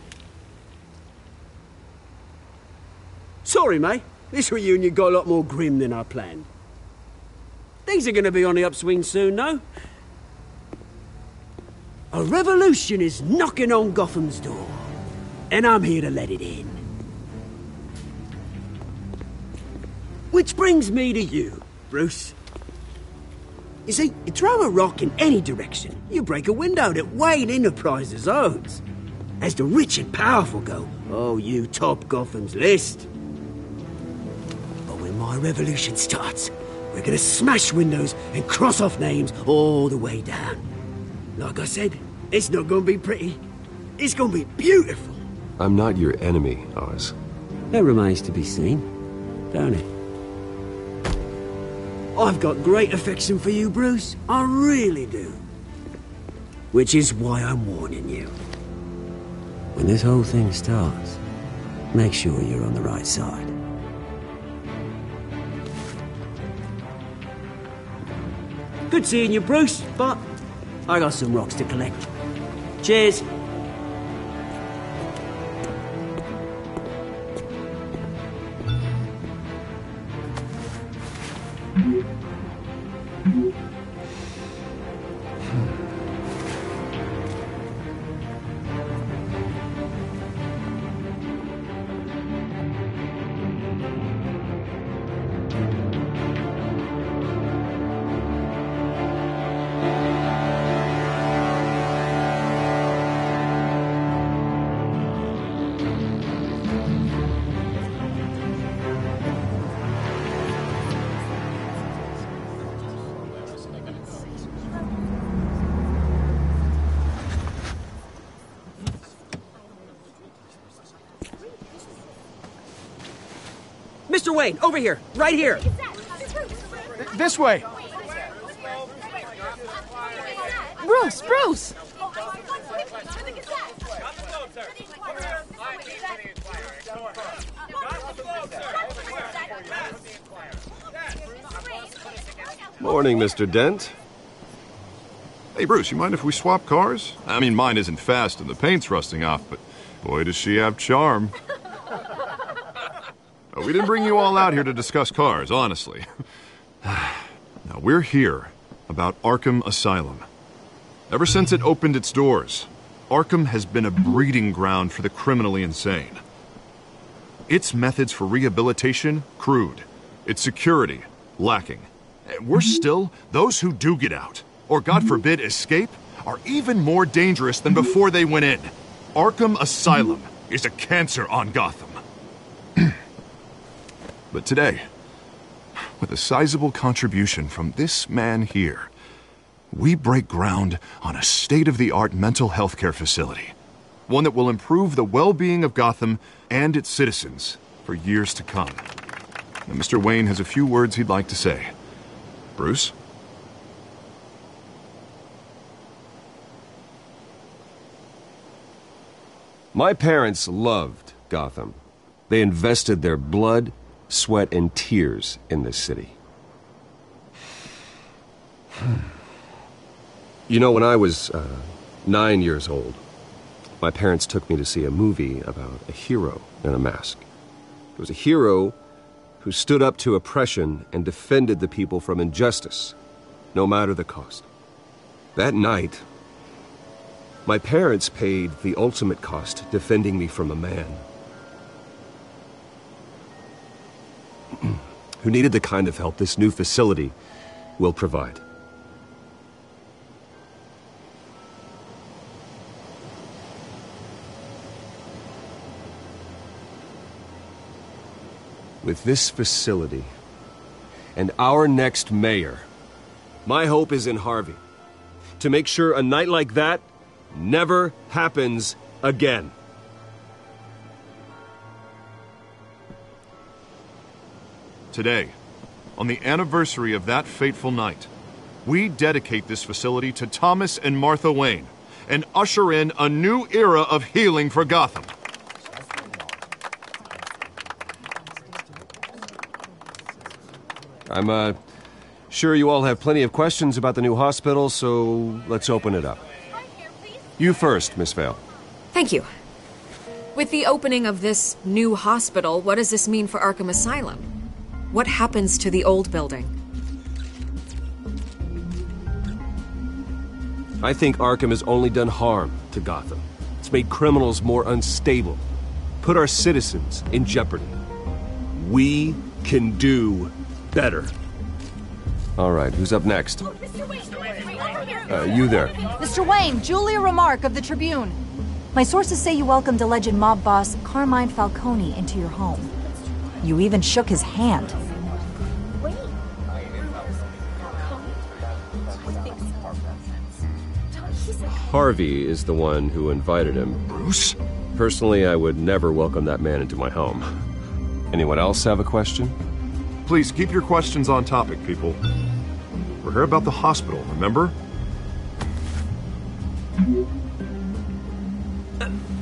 Sorry, mate. This reunion got a lot more grim than I planned. Things are going to be on the upswing soon, no? A revolution is knocking on Gotham's door, and I'm here to let it in. Which brings me to you, Bruce. You see, you throw a rock in any direction, you break a window that Wayne Enterprises owns. As the rich and powerful go, oh, you top Gotham's list. But when my revolution starts, we're gonna smash windows and cross off names all the way down. Like I said, it's not gonna be pretty. It's gonna be beautiful. I'm not your enemy, Oz. That remains to be seen, don't it? I've got great affection for you, Bruce. I really do. Which is why I'm warning you. When this whole thing starts, make sure you're on the right side. Good seeing you, Bruce, but I got some rocks to collect. Cheers. Mr. Wayne, over here, right here. This way. Bruce! Morning, Mr. Dent. Hey, Bruce, you mind if we swap cars? I mean, mine isn't fast and the paint's rusting off, but boy, does she have charm. We didn't bring you all out here to discuss cars, honestly. Now, we're here about Arkham Asylum. Ever since it opened its doors, Arkham has been a breeding ground for the criminally insane. Its methods for rehabilitation, crude. Its security, lacking. And worse still, those who do get out, or God forbid escape, are even more dangerous than before they went in. Arkham Asylum is a cancer on Gotham. But today, with a sizable contribution from this man here, we break ground on a state-of-the-art mental health care facility. One that will improve the well-being of Gotham and its citizens for years to come. Now, Mr. Wayne has a few words he'd like to say. Bruce? My parents loved Gotham. They invested their blood, sweat, and tears in this city. You know, when I was 9 years old, my parents took me to see a movie about a hero in a mask. It was a hero who stood up to oppression and defended the people from injustice, no matter the cost. That night, my parents paid the ultimate cost defending me from a man who needed the kind of help this new facility will provide. With this facility and our next mayor, my hope is in Harvey, to make sure a night like that never happens again. Today, on the anniversary of that fateful night, we dedicate this facility to Thomas and Martha Wayne and usher in a new era of healing for Gotham. I'm sure you all have plenty of questions about the new hospital, so let's open it up. You first, Miss Vale. Thank you. With the opening of this new hospital, what does this mean for Arkham Asylum? What happens to the old building? I think Arkham has only done harm to Gotham. It's made criminals more unstable, put our citizens in jeopardy. We can do better. All right, who's up next? You there. Mr. Wayne, Julia Remark of the Tribune. My sources say you welcomed alleged mob boss Carmine Falcone into your home. You even shook his hand. Harvey is the one who invited him. Bruce? Personally, I would never welcome that man into my home. Anyone else have a question? Please keep your questions on topic, people. We're here about the hospital, remember?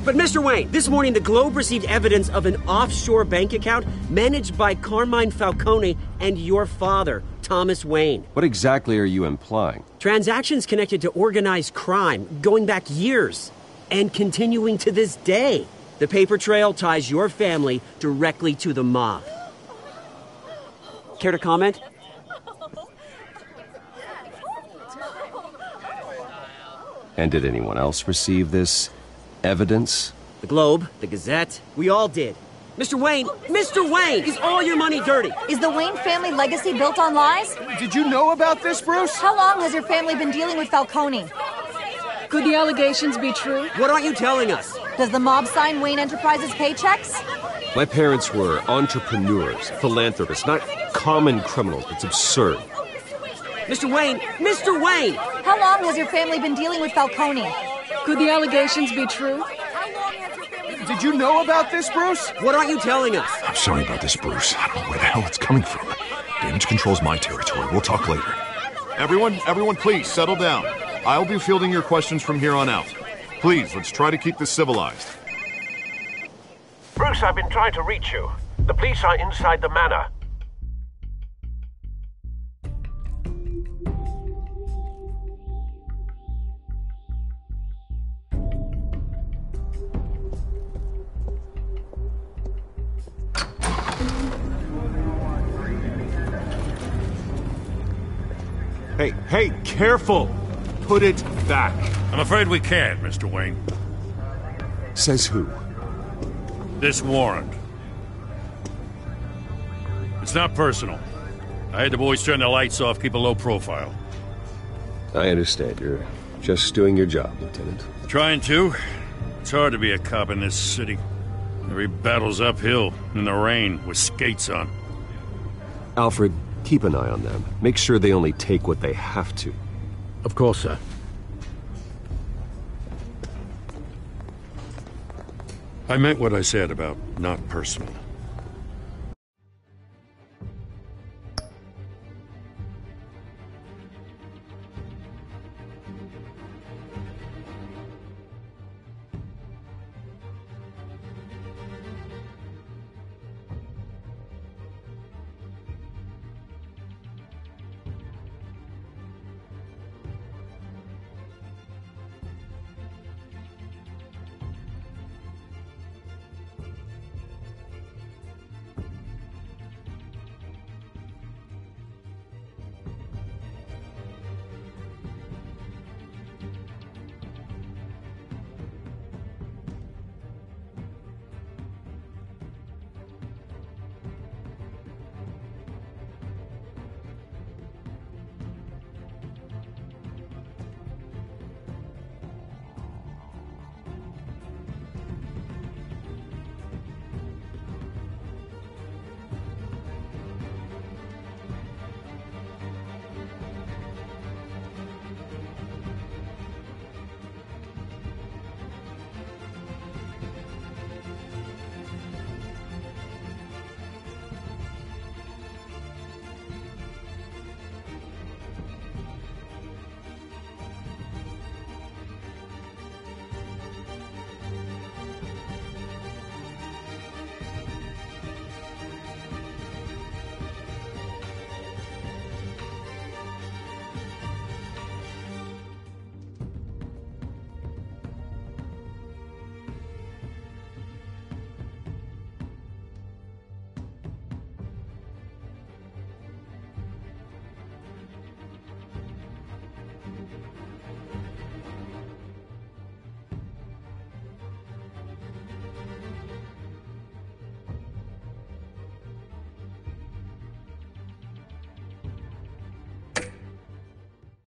But Mr. Wayne, this morning the Globe received evidence of an offshore bank account managed by Carmine Falcone and your father, Thomas Wayne. What exactly are you implying? Transactions connected to organized crime going back years and continuing to this day. The paper trail ties your family directly to the mob. Care to comment? And did anyone else receive this evidence? The Globe, the Gazette, we all did. Mr. Wayne, is all your money dirty? Is the Wayne family legacy built on lies? Did you know about this, Bruce? How long has your family been dealing with Falcone? Could the allegations be true? What aren't you telling us? Does the mob sign Wayne Enterprises paychecks? My parents were entrepreneurs, philanthropists, not common criminals. It's absurd. Mr. Wayne! How long has your family been dealing with Falcone? Could the allegations be true? Did you know about this, Bruce? What aren't you telling us? I'm sorry about this, Bruce. I don't know where the hell it's coming from. Damage control's my territory. We'll talk later. Everyone, please, settle down. I'll be fielding your questions from here on out. Please, let's try to keep this civilized. Bruce, I've been trying to reach you. The police are inside the manor. Hey, careful! Put it back. I'm afraid we can't, Mr. Wayne. Says who? This warrant. It's not personal. I had the boys turn the lights off, keep a low profile. I understand. You're just doing your job, Lieutenant. Trying to. It's hard to be a cop in this city. Every battle's uphill, in the rain, with skates on. Alfred, keep an eye on them. Make sure they only take what they have to. Of course, sir. I meant what I said about not personal.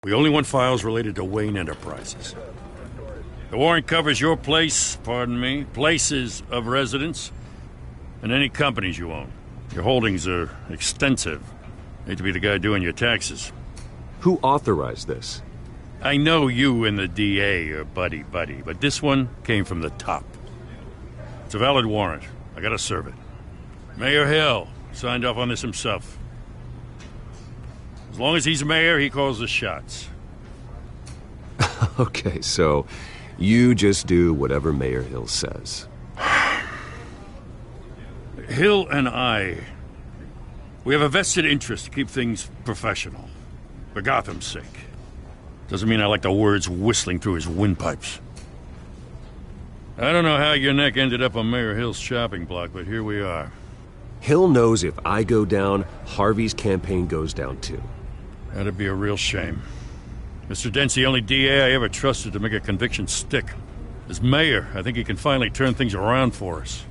We only want files related to Wayne Enterprises. The warrant covers your places of residence, and any companies you own. Your holdings are extensive. Hate to be the guy doing your taxes. Who authorized this? I know you and the DA are buddy-buddy, but this one came from the top. It's a valid warrant. I gotta serve it. Mayor Hill signed off on this himself. As long as he's mayor, he calls the shots. Okay, so you just do whatever Mayor Hill says. Hill and we have a vested interest to keep things professional. For Gotham's sake. Doesn't mean I like the words whistling through his windpipes. I don't know how your neck ended up on Mayor Hill's shopping block, but here we are. Hill knows if I go down, Harvey's campaign goes down too. That'd be a real shame. Mr. Dent's the only DA I ever trusted to make a conviction stick. As mayor, I think he can finally turn things around for us.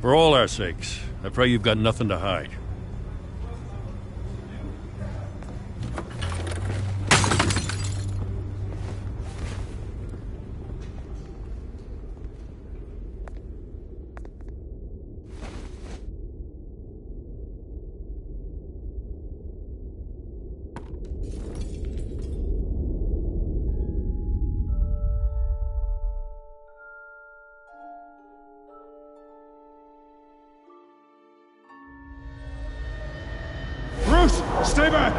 For all our sakes, I pray you've got nothing to hide. Bruce, stay back!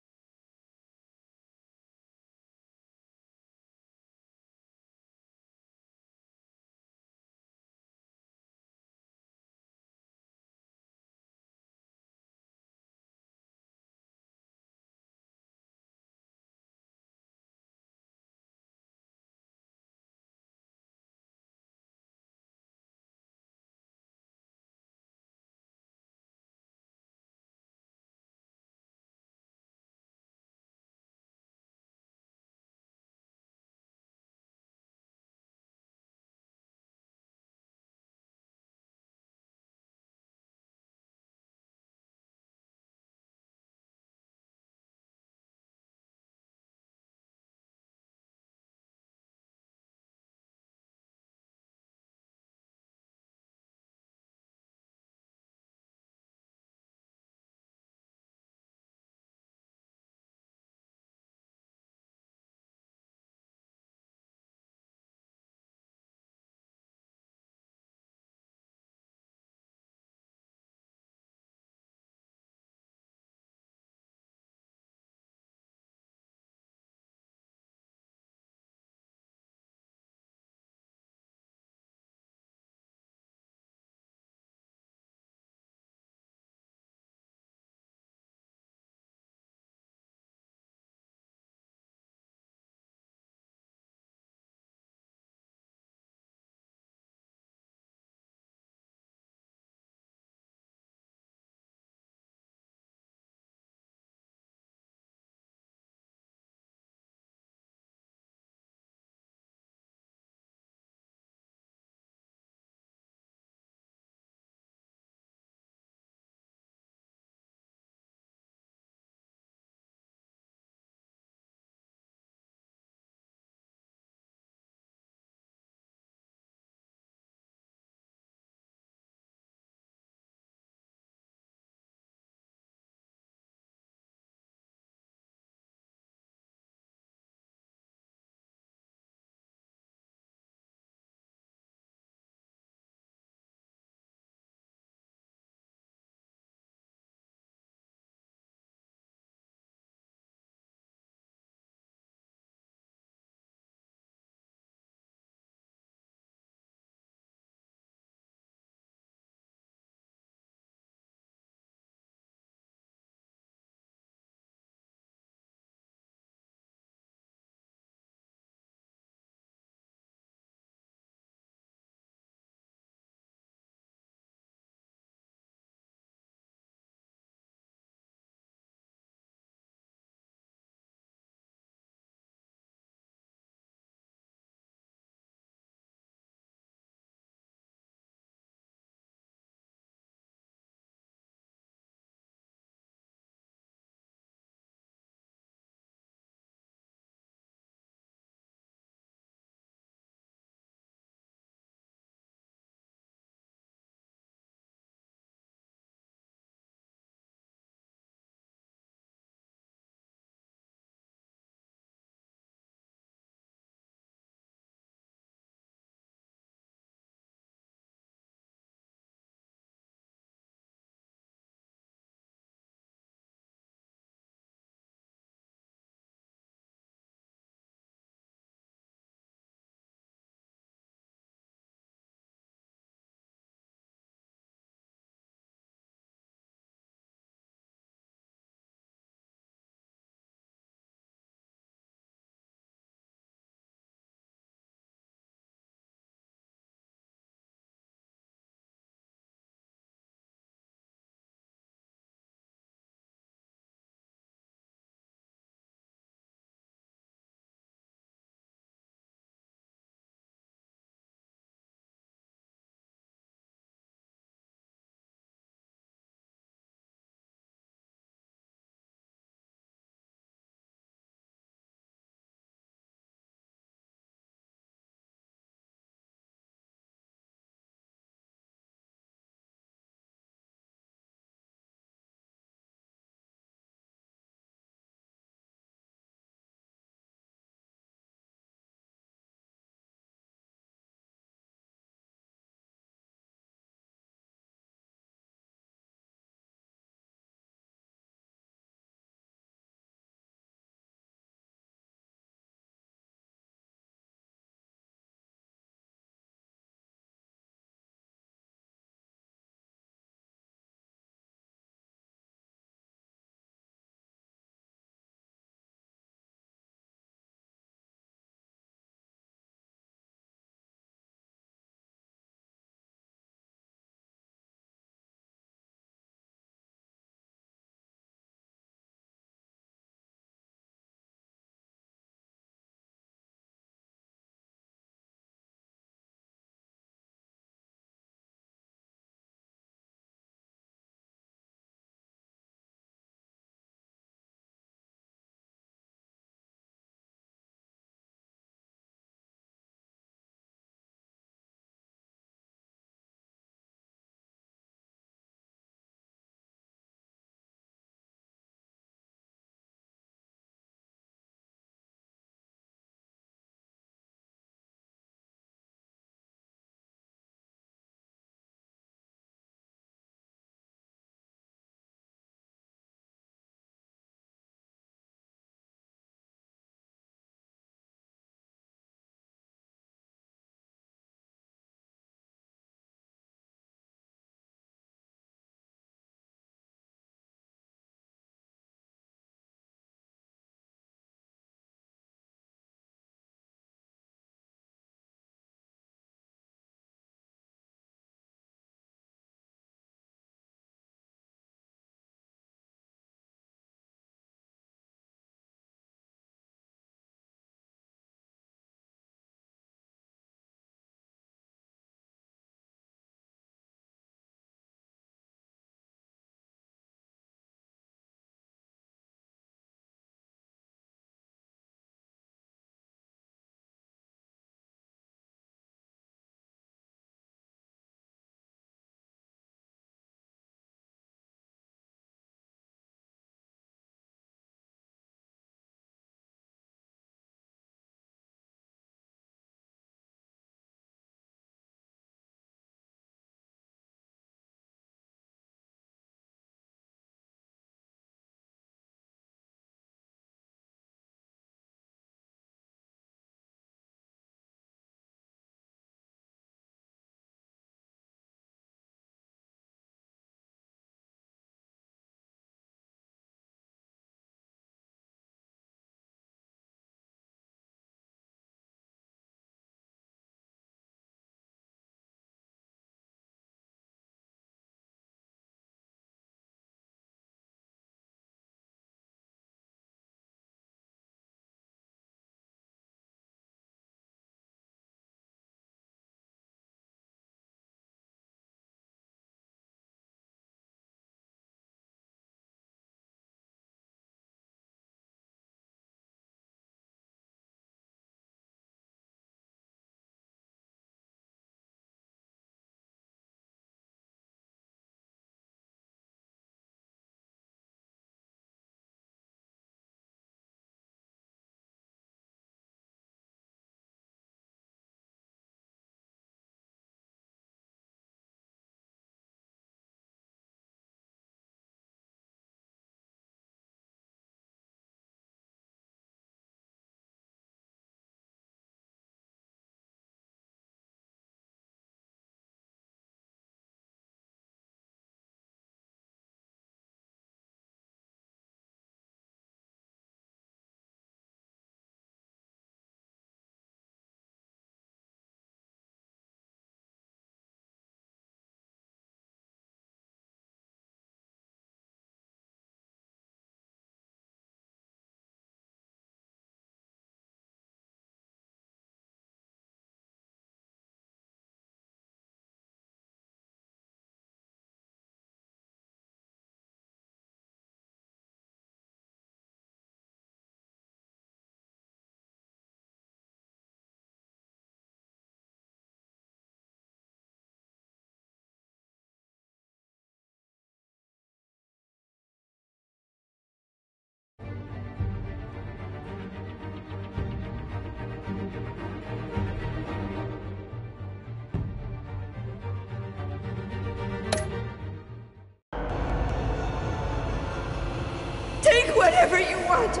God!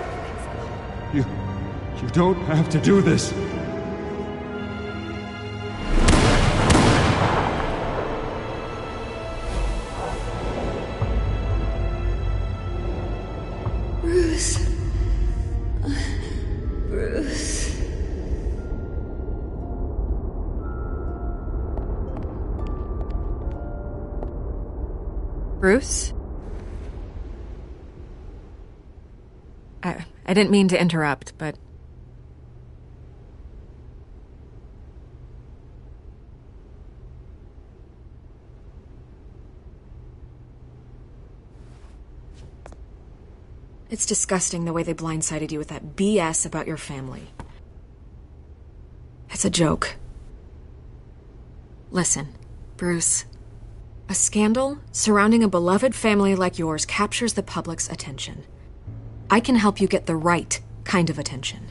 You don't have to do this. Bruce. Bruce. Bruce? I didn't mean to interrupt, but... It's disgusting the way they blindsided you with that BS about your family. It's a joke. Listen, Bruce. A scandal surrounding a beloved family like yours captures the public's attention. I can help you get the right kind of attention.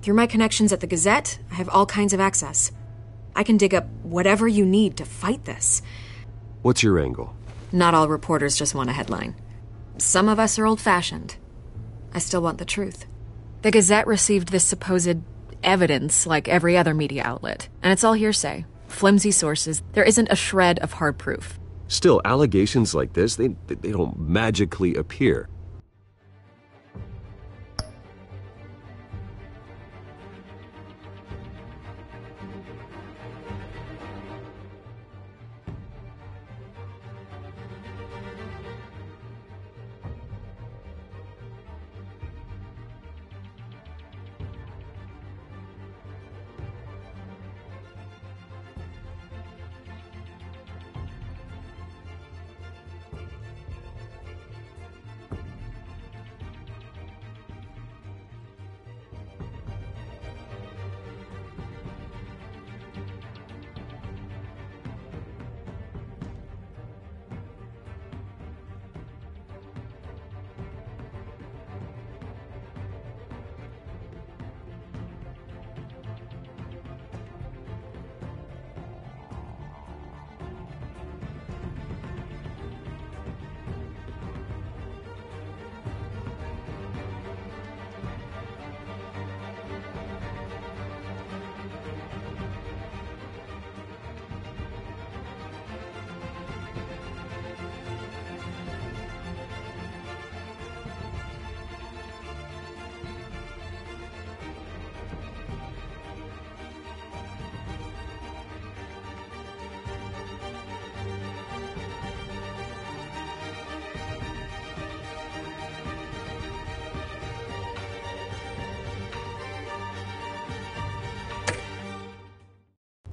Through my connections at the Gazette, I have all kinds of access. I can dig up whatever you need to fight this. What's your angle? Not all reporters just want a headline. Some of us are old-fashioned. I still want the truth. The Gazette received this supposed evidence like every other media outlet, and it's all hearsay. Flimsy sources. There isn't a shred of hard proof. Still, allegations like this, they don't magically appear.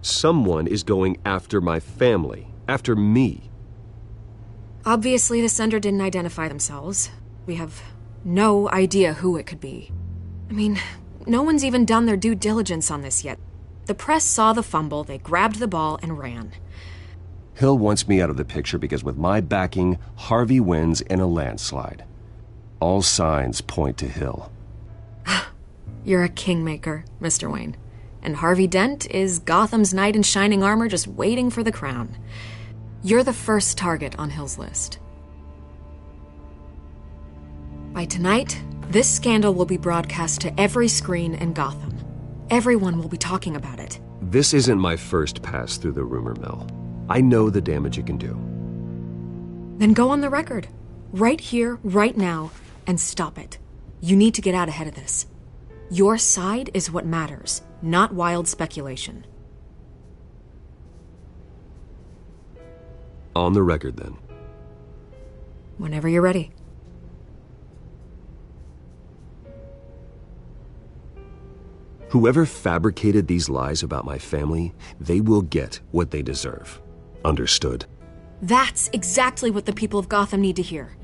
Someone is going after my family, after me. Obviously, the sender didn't identify themselves. We have no idea who it could be. I mean, no one's even done their due diligence on this yet. The press saw the fumble, they grabbed the ball and ran. Hill wants me out of the picture because with my backing, Harvey wins in a landslide. All signs point to Hill. You're a kingmaker, Mr. Wayne. And Harvey Dent is Gotham's knight in shining armor just waiting for the crown. You're the first target on Hill's list. By tonight, this scandal will be broadcast to every screen in Gotham. Everyone will be talking about it. This isn't my first pass through the rumor mill. I know the damage it can do. Then go on the record. Right here, right now, and stop it. You need to get out ahead of this. Your side is what matters, not wild speculation. On the record, then. Whenever you're ready. Whoever fabricated these lies about my family, they will get what they deserve. Understood? That's exactly what the people of Gotham need to hear.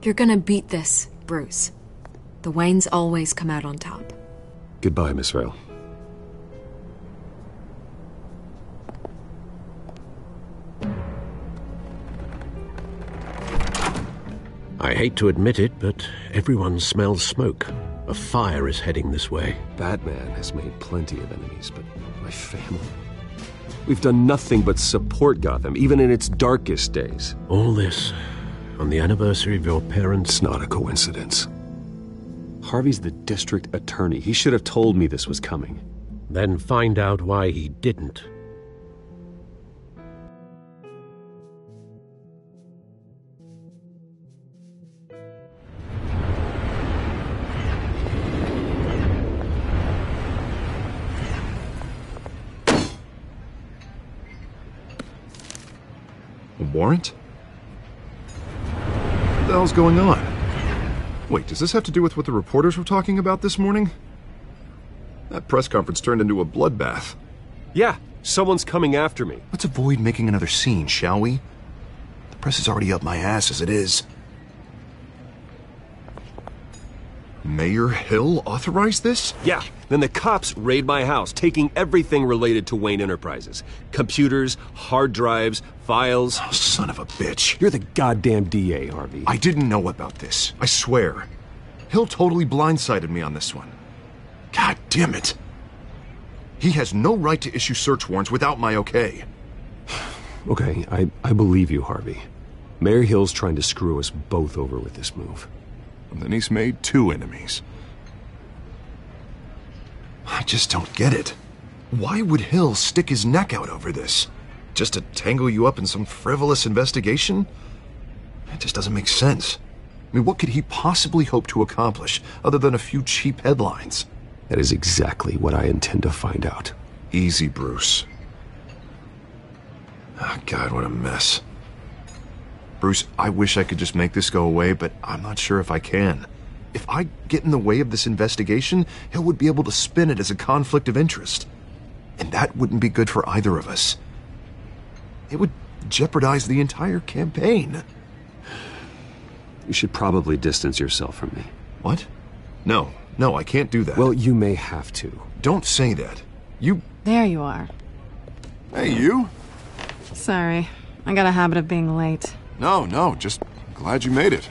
You're gonna beat this, Bruce. The Waynes always come out on top. Goodbye, Miss Vale. I hate to admit it, but everyone smells smoke. A fire is heading this way. Batman has made plenty of enemies, but my family... We've done nothing but support Gotham, even in its darkest days. All this on the anniversary of your parents? It's not a coincidence. Harvey's the district attorney. He should have told me this was coming. Then find out why he didn't. A warrant? What the hell's going on? Wait, does this have to do with what the reporters were talking about this morning? That press conference turned into a bloodbath. Yeah, someone's coming after me. Let's avoid making another scene, shall we? The press is already up my ass as it is. Mayor Hill authorized this? Yeah, then the cops raid my house, taking everything related to Wayne Enterprises. Computers, hard drives, files. Oh, son of a bitch. You're the goddamn DA, Harvey. I didn't know about this. I swear. Hill totally blindsided me on this one. God damn it. He has no right to issue search warrants without my okay. Okay, I believe you, Harvey. Mayor Hill's trying to screw us both over with this move. And then he's made 2 enemies. I just don't get it. Why would Hill stick his neck out over this? Just to tangle you up in some frivolous investigation? It just doesn't make sense. I mean, what could he possibly hope to accomplish other than a few cheap headlines? That is exactly what I intend to find out. Easy, Bruce. Oh, God, what a mess. Bruce, I wish I could just make this go away, but I'm not sure if I can. If I get in the way of this investigation, Hill would be able to spin it as a conflict of interest. And that wouldn't be good for either of us. It would jeopardize the entire campaign. You should probably distance yourself from me. What? No, I can't do that. Well, you may have to. Don't say that. You... There you are. Hey, you? Sorry, I got a habit of being late. No, just glad you made it.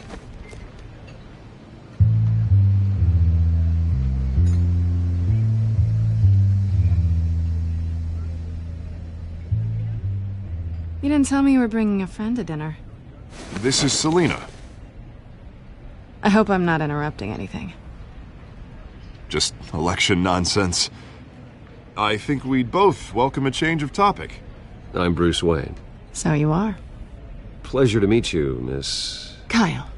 You didn't tell me you were bringing a friend to dinner. This is Selena. I hope I'm not interrupting anything. Just election nonsense. I think we'd both welcome a change of topic. I'm Bruce Wayne. So you are. Pleasure to meet you, Miss... Kyle.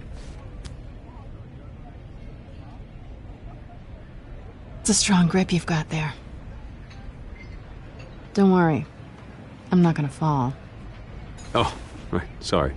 It's a strong grip you've got there. Don't worry. I'm not gonna fall. Oh, right. Sorry.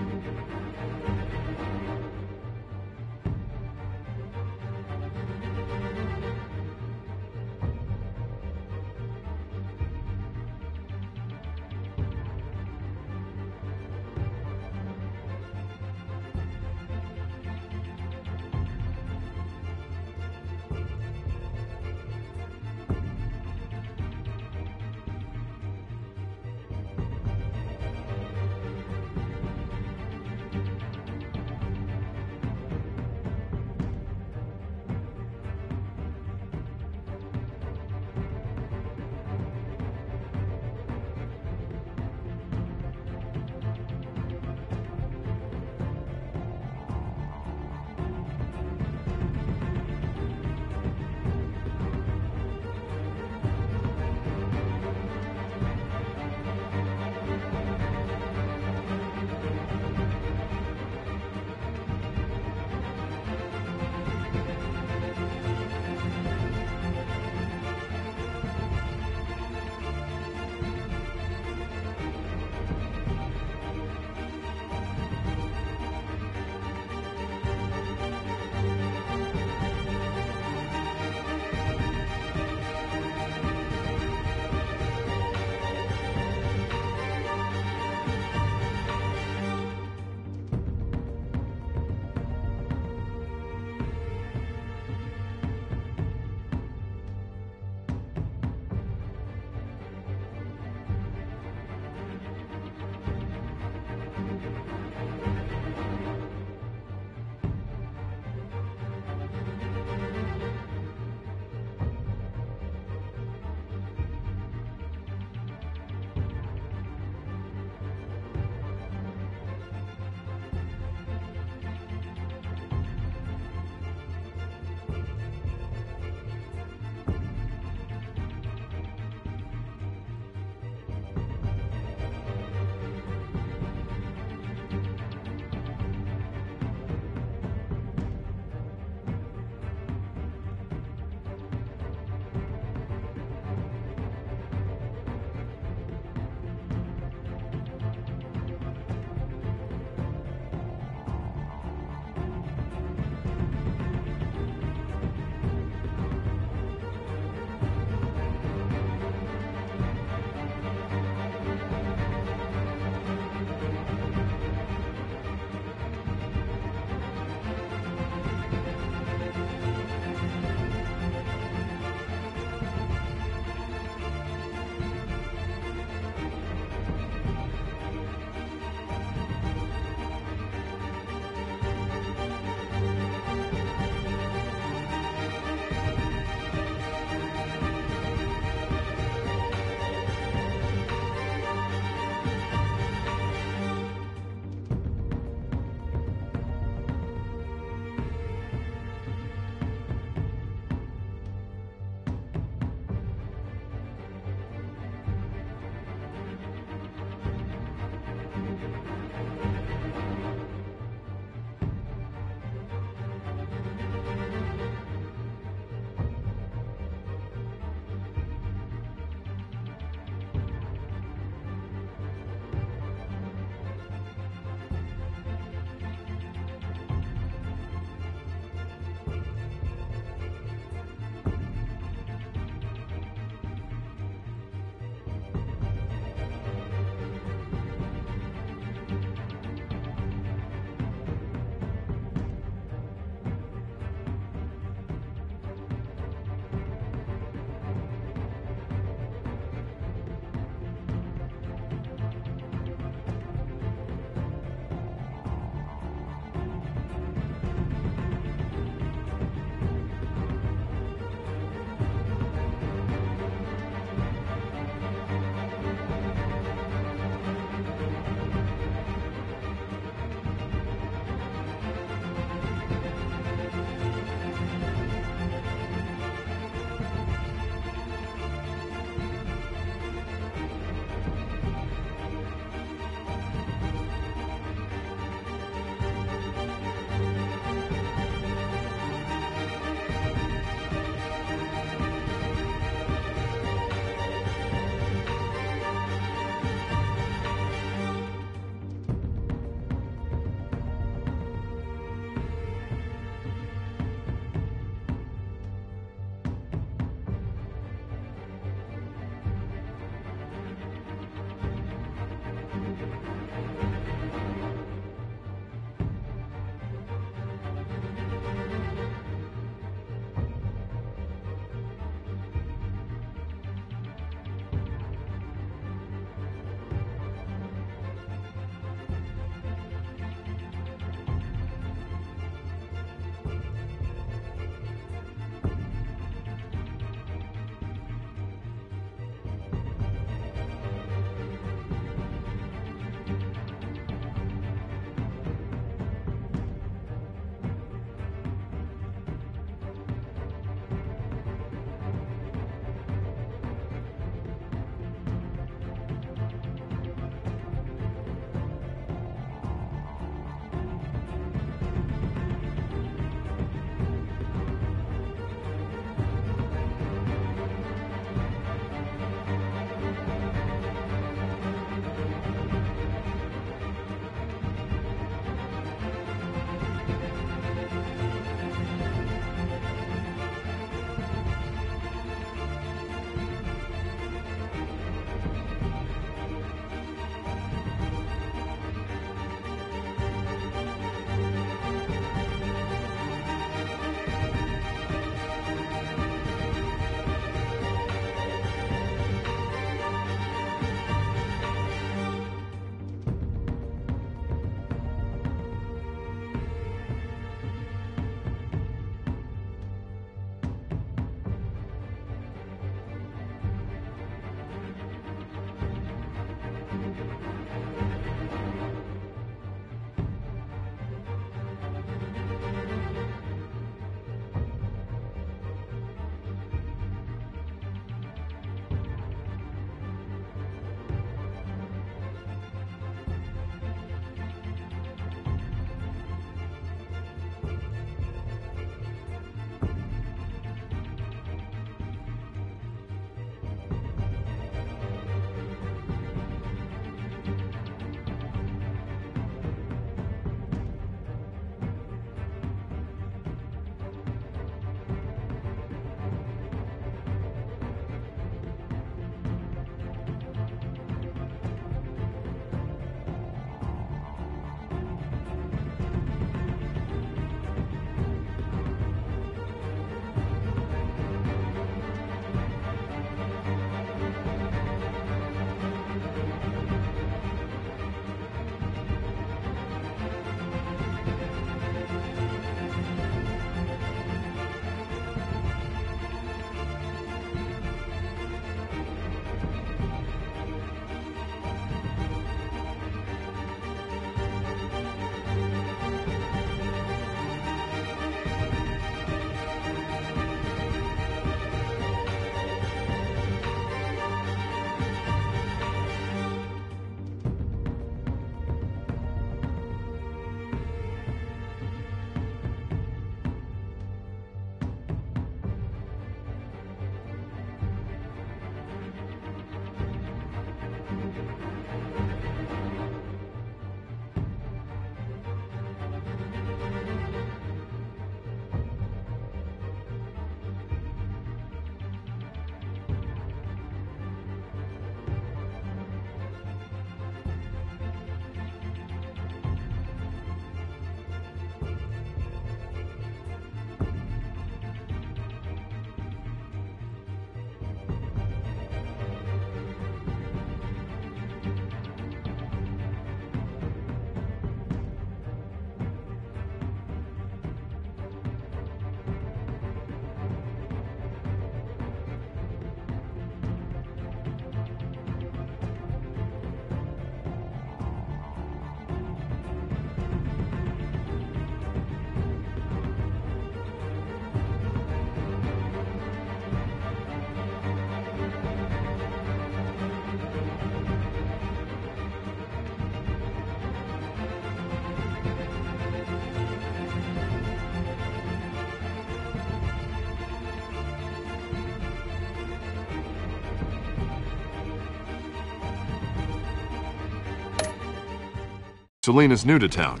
Selena's new to town.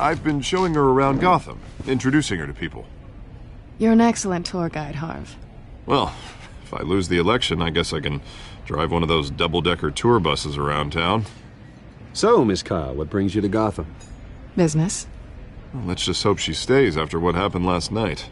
I've been showing her around Gotham, introducing her to people. You're an excellent tour guide, Harv. Well, if I lose the election, I guess I can drive one of those double-decker tour buses around town. So, Miss Kyle, what brings you to Gotham? Business. Well, let's just hope she stays after what happened last night.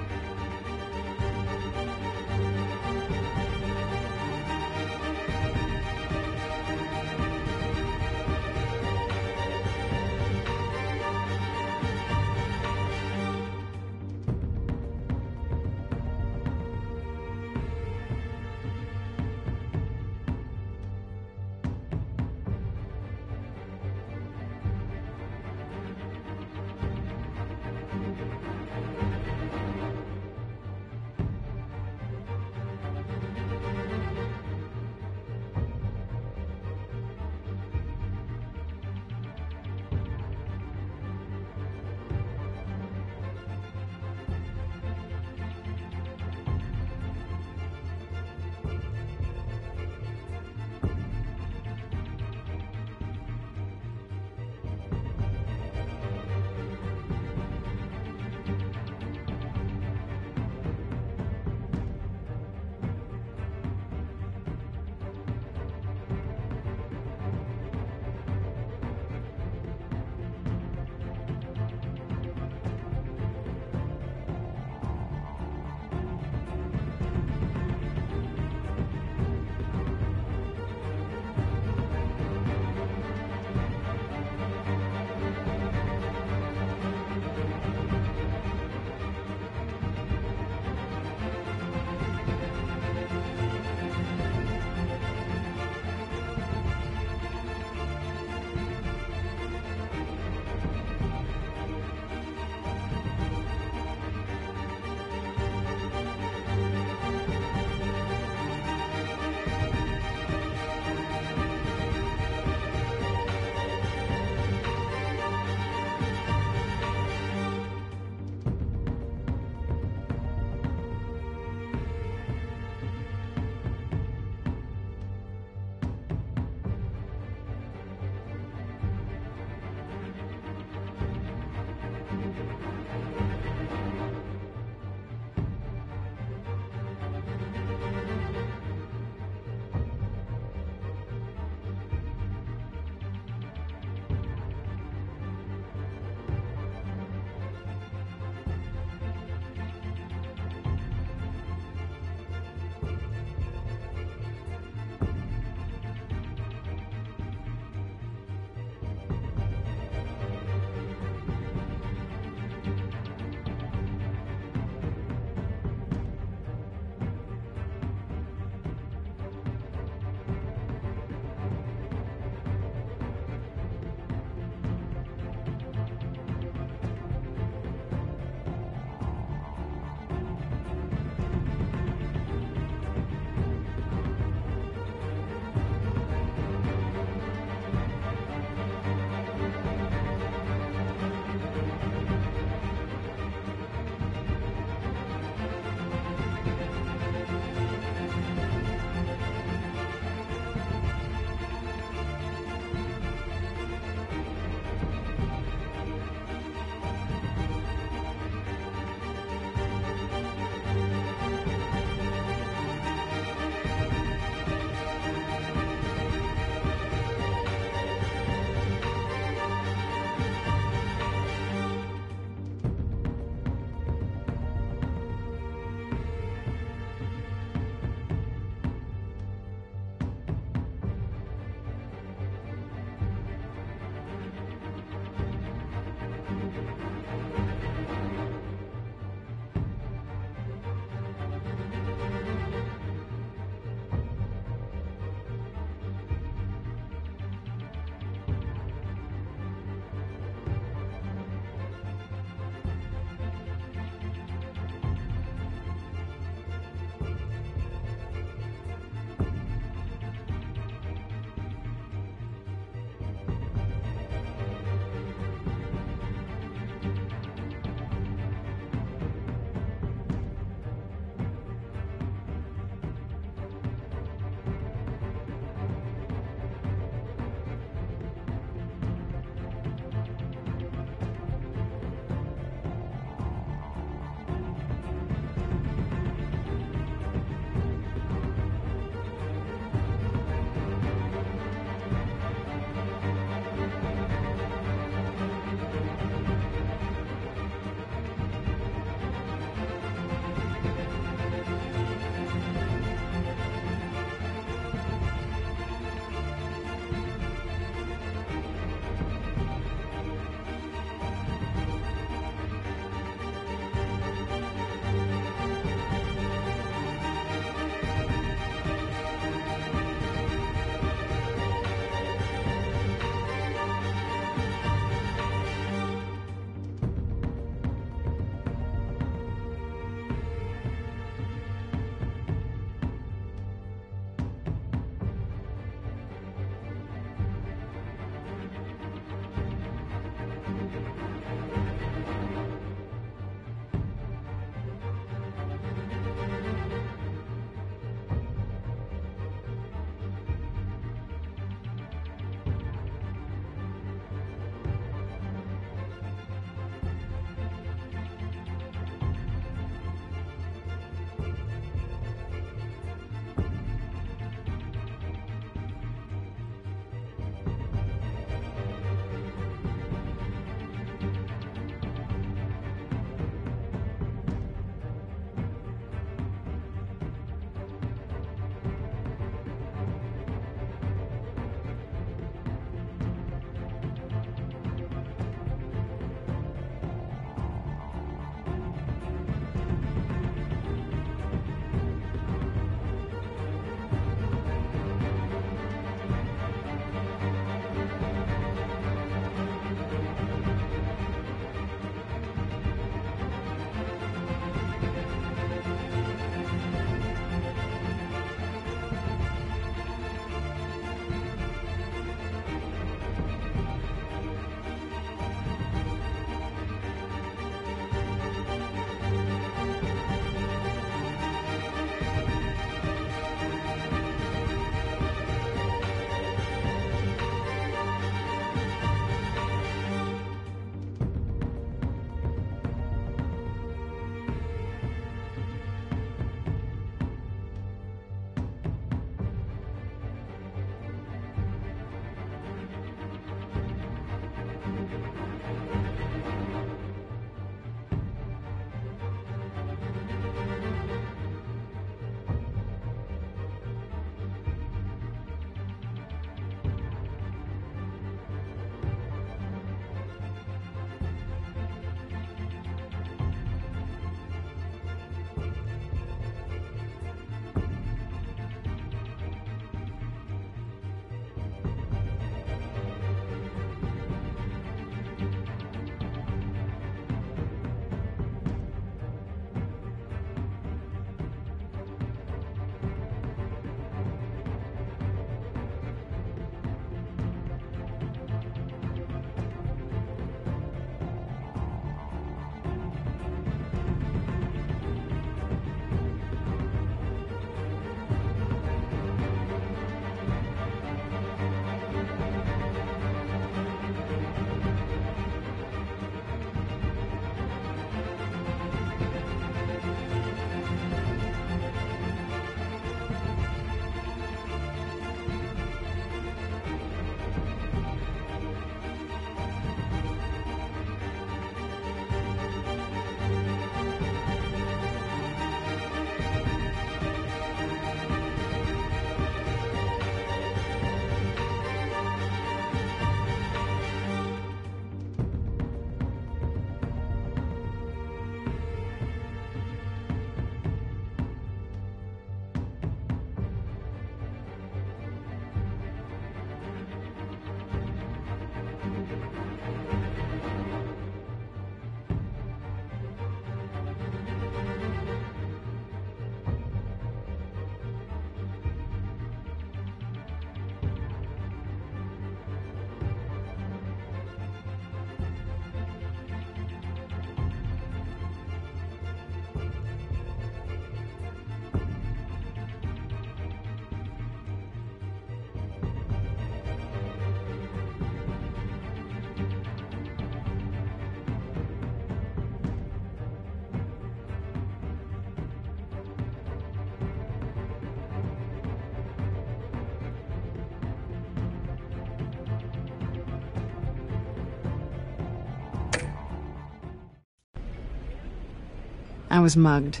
I was mugged.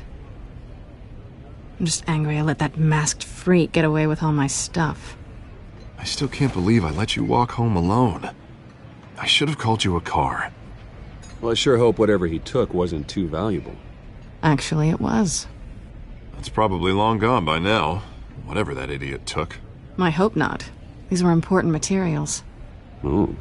I'm just angry I let that masked freak get away with all my stuff. I still can't believe I let you walk home alone. I should have called you a car. Well, I sure hope whatever he took wasn't too valuable. Actually, it was. It's probably long gone by now, whatever that idiot took. I hope not. These were important materials. Ooh.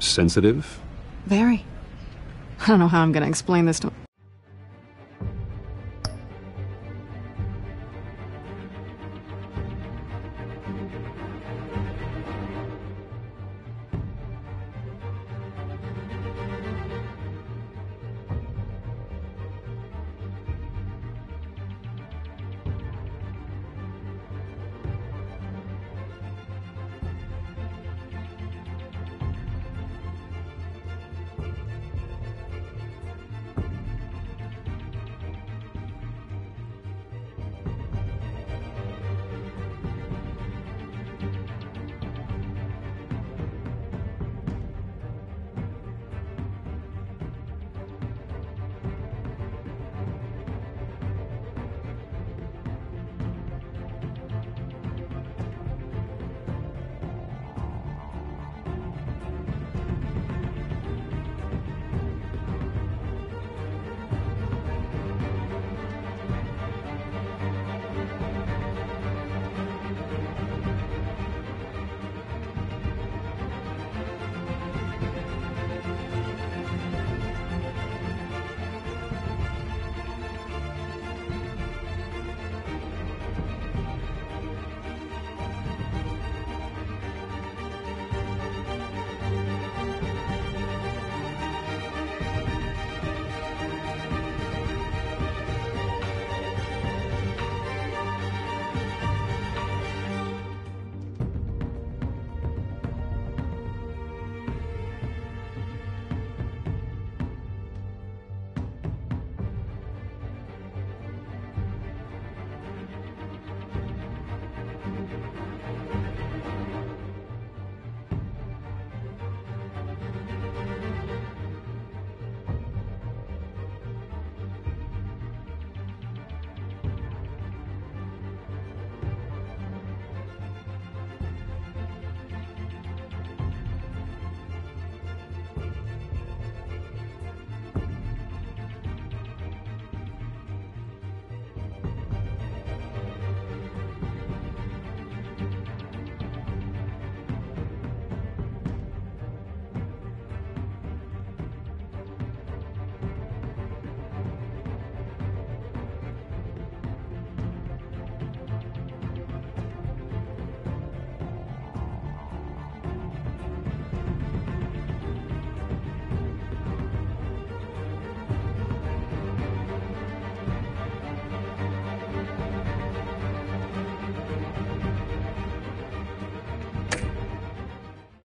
Sensitive? Very. I don't know how I'm gonna explain this to...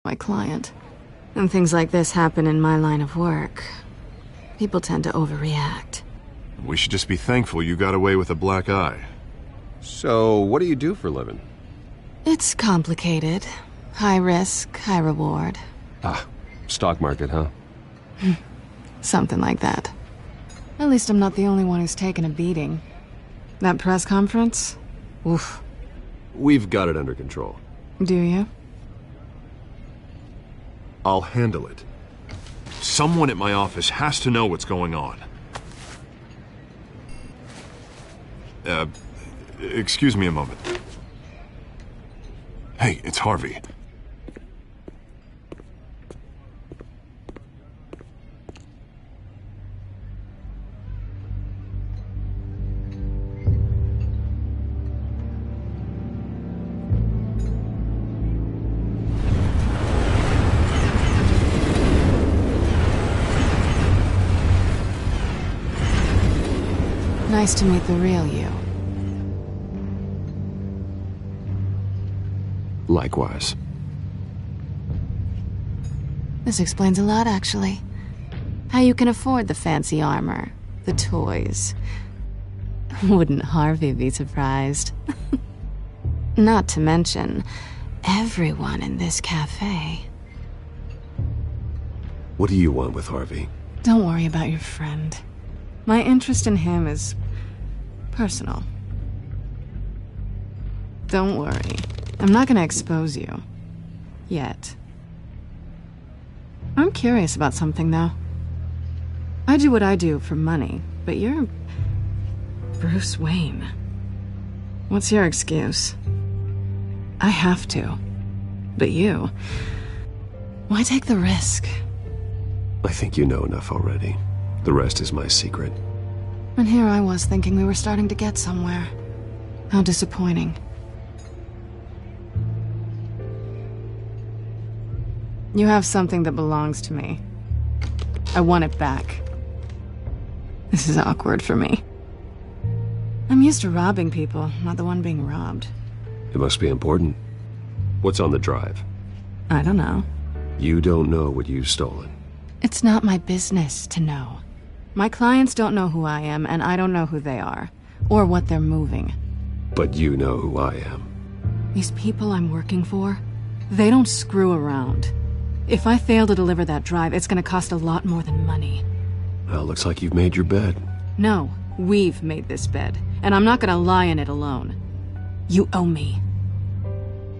my client. And things like this happen in my line of work. People tend to overreact. We should just be thankful you got away with a black eye. So, what do you do for a living? It's complicated. High risk, high reward. Ah, stock market, huh? Something like that. At least I'm not the only one who's taken a beating. That press conference? Oof. We've got it under control. Do you? I'll handle it. Someone at my office has to know what's going on. Excuse me a moment. Hey, it's Harvey. Nice to meet the real you. Likewise. This explains a lot, actually. How you can afford the fancy armor, the toys. Wouldn't Harvey be surprised? Not to mention, everyone in this cafe. What do you want with Harvey? Don't worry about your friend. My interest in him is personal. Don't worry. I'm not gonna expose you. Yet. I'm curious about something, though. I do what I do for money, but you're Bruce Wayne. What's your excuse? I have to. But you... why take the risk? I think you know enough already. The rest is my secret. And here I was thinking we were starting to get somewhere. How disappointing. You have something that belongs to me. I want it back. This is awkward for me. I'm used to robbing people, not the one being robbed. It must be important. What's on the drive? I don't know. You don't know what you've stolen. It's not my business to know. My clients don't know who I am, and I don't know who they are, or what they're moving. But you know who I am. These people I'm working for, they don't screw around. If I fail to deliver that drive, it's gonna cost a lot more than money. Well, looks like you've made your bed. No, we've made this bed, and I'm not gonna lie in it alone. You owe me.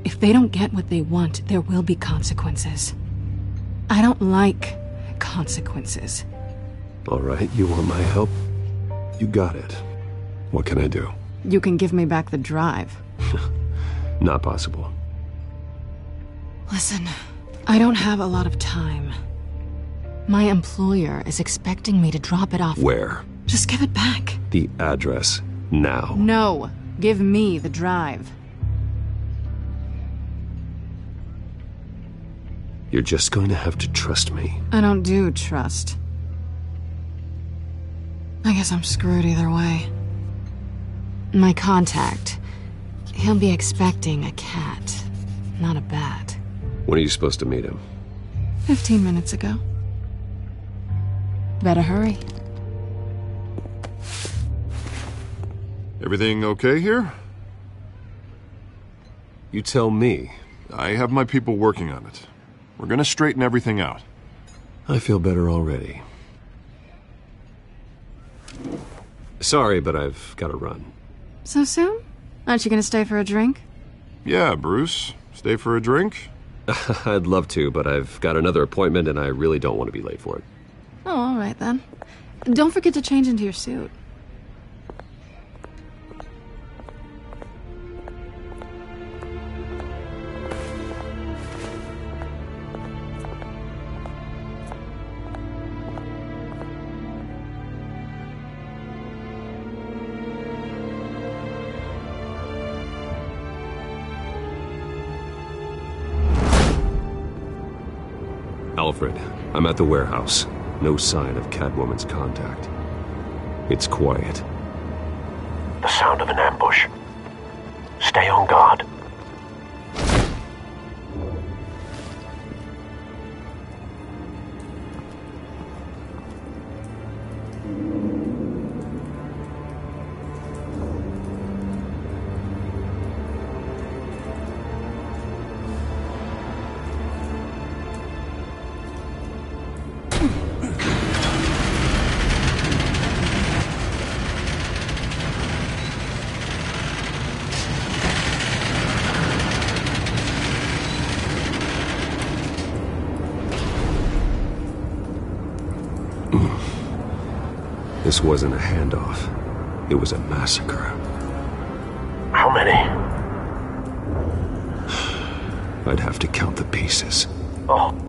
If they don't get what they want, there will be consequences. I don't like consequences. All right, you want my help? You got it. What can I do? You can give me back the drive. Not possible. Listen, I don't have a lot of time. My employer is expecting me to drop it off. Where? Just give it back. The address, now. No, give me the drive. You're just going to have to trust me. I don't do trust. I guess I'm screwed either way. My contact, he'll be expecting a cat, not a bat. When are you supposed to meet him? 15 minutes ago. Better hurry. Everything okay here? You tell me. I have my people working on it. We're gonna straighten everything out. I feel better already. Sorry, but I've got to run. So soon? Aren't you gonna stay for a drink? Yeah, Bruce. Stay for a drink? I'd love to, but I've got another appointment and I really don't want to be late for it. Oh, all right then. Don't forget to change into your suit. Alfred, I'm at the warehouse. No sign of Catwoman's contact. It's quiet. The sound of an ambush. Stay on guard. This wasn't a handoff. It was a massacre. How many? I'd have to count the pieces. Oh.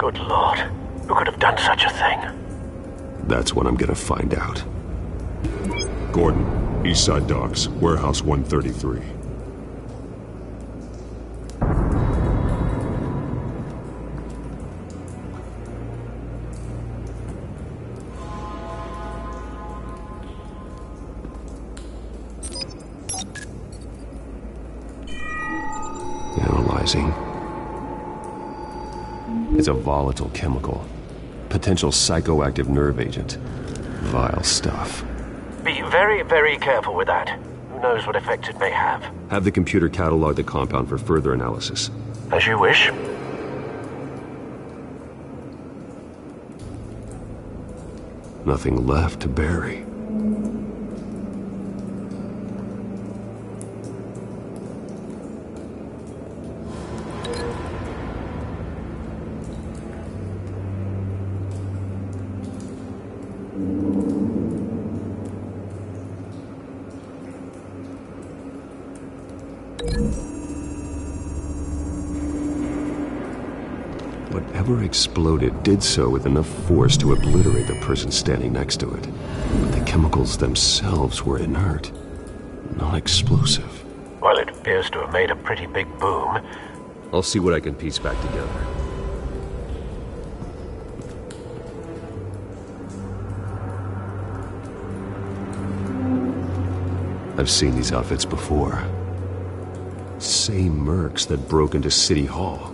Good Lord. Who could have done such a thing? That's what I'm gonna find out. Gordon, Eastside Docks, Warehouse 133. Analyzing. It's a volatile chemical. Potential psychoactive nerve agent. Vile stuff. Be very, very careful with that. Who knows what effects it may have. Have the computer catalog the compound for further analysis. As you wish. Nothing left to bury. Whatever exploded did so with enough force to obliterate the person standing next to it. But the chemicals themselves were inert, non-explosive. Well, it appears to have made a pretty big boom. I'll see what I can piece back together. I've seen these outfits before. Same mercs that broke into City Hall.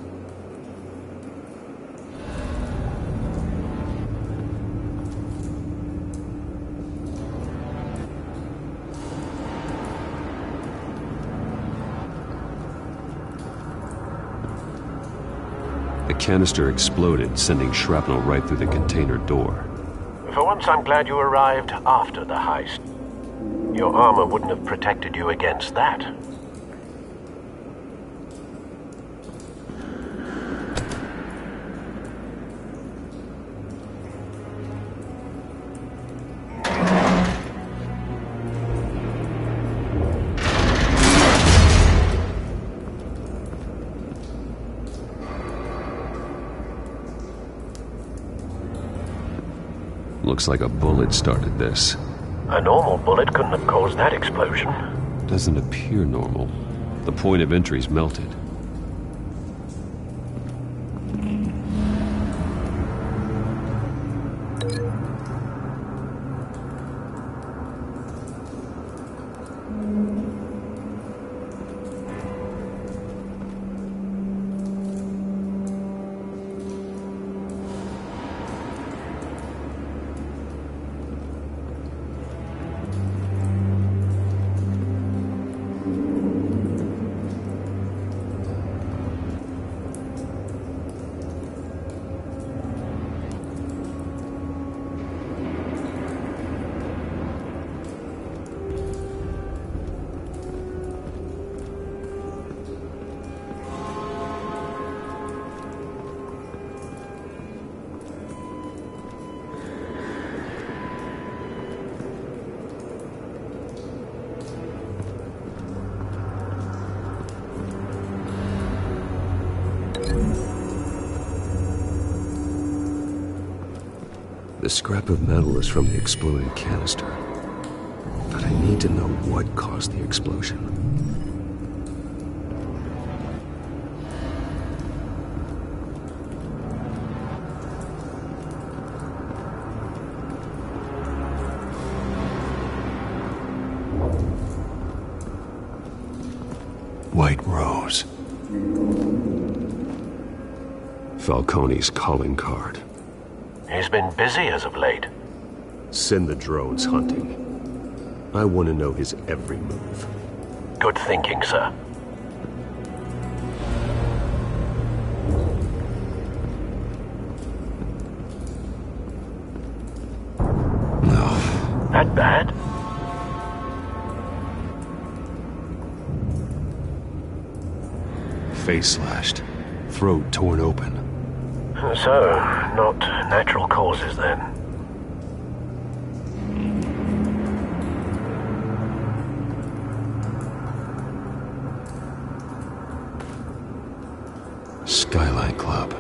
The canister exploded, sending shrapnel right through the container door. For once, I'm glad you arrived after the heist. Your armor wouldn't have protected you against that. Looks like a bullet started this. A normal bullet couldn't have caused that explosion. Doesn't appear normal. The point of entry's melted. The scrap of metal is from the exploded canister. But I need to know what caused the explosion. White Rose. Falcone's calling card. He's been busy as of late. Send the drones hunting. I want to know his every move. Good thinking, sir. No. That bad? Face slashed. Throat torn open. So, not natural causes then. Skylight Club.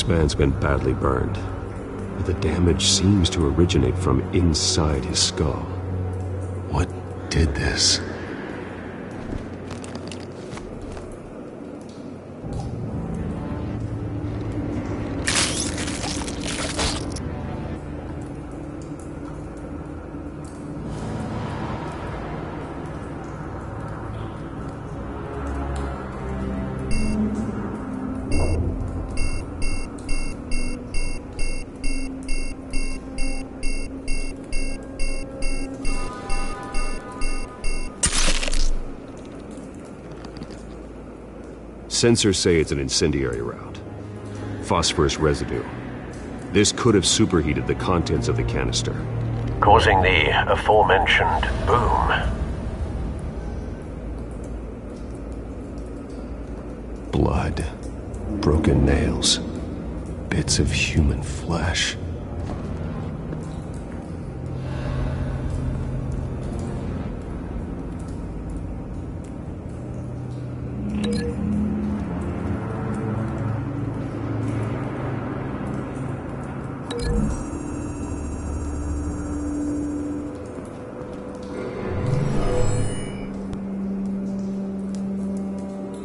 This man's been badly burned, but the damage seems to originate from inside his skull. What did this? Sensors say it's an incendiary route. Phosphorus residue. This could have superheated the contents of the canister, causing the aforementioned boom. Blood, broken nails, bits of human flesh.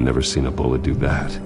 Never seen a bullet do that.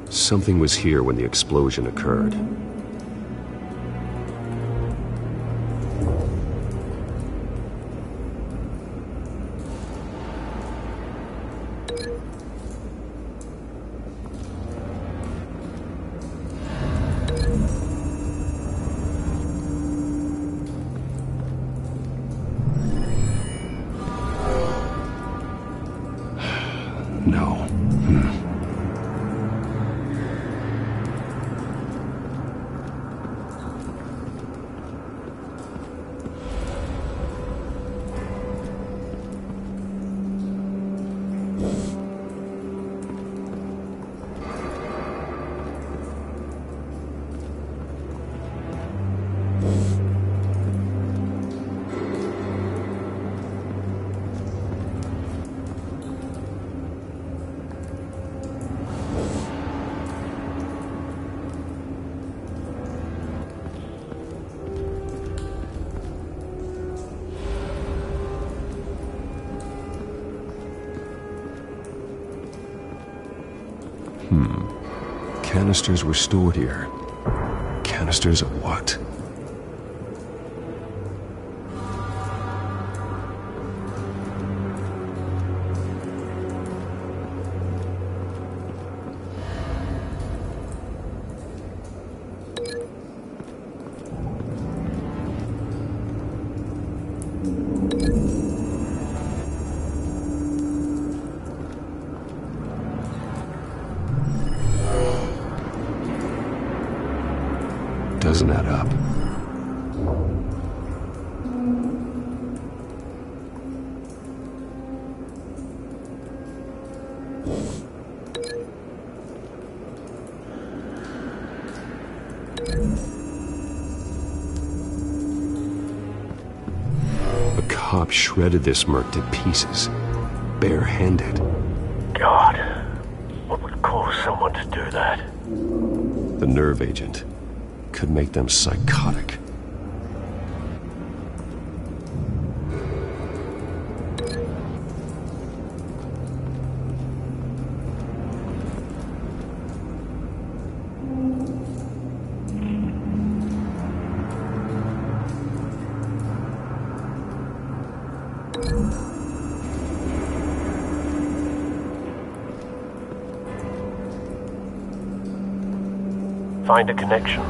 Something was here when the explosion occurred. No. Canisters were stored here. Canisters of what? Doesn't add up. A cop shredded this merc to pieces, barehanded. God, what would cause someone to do that? The nerve agent could make them psychotic. Find a connection.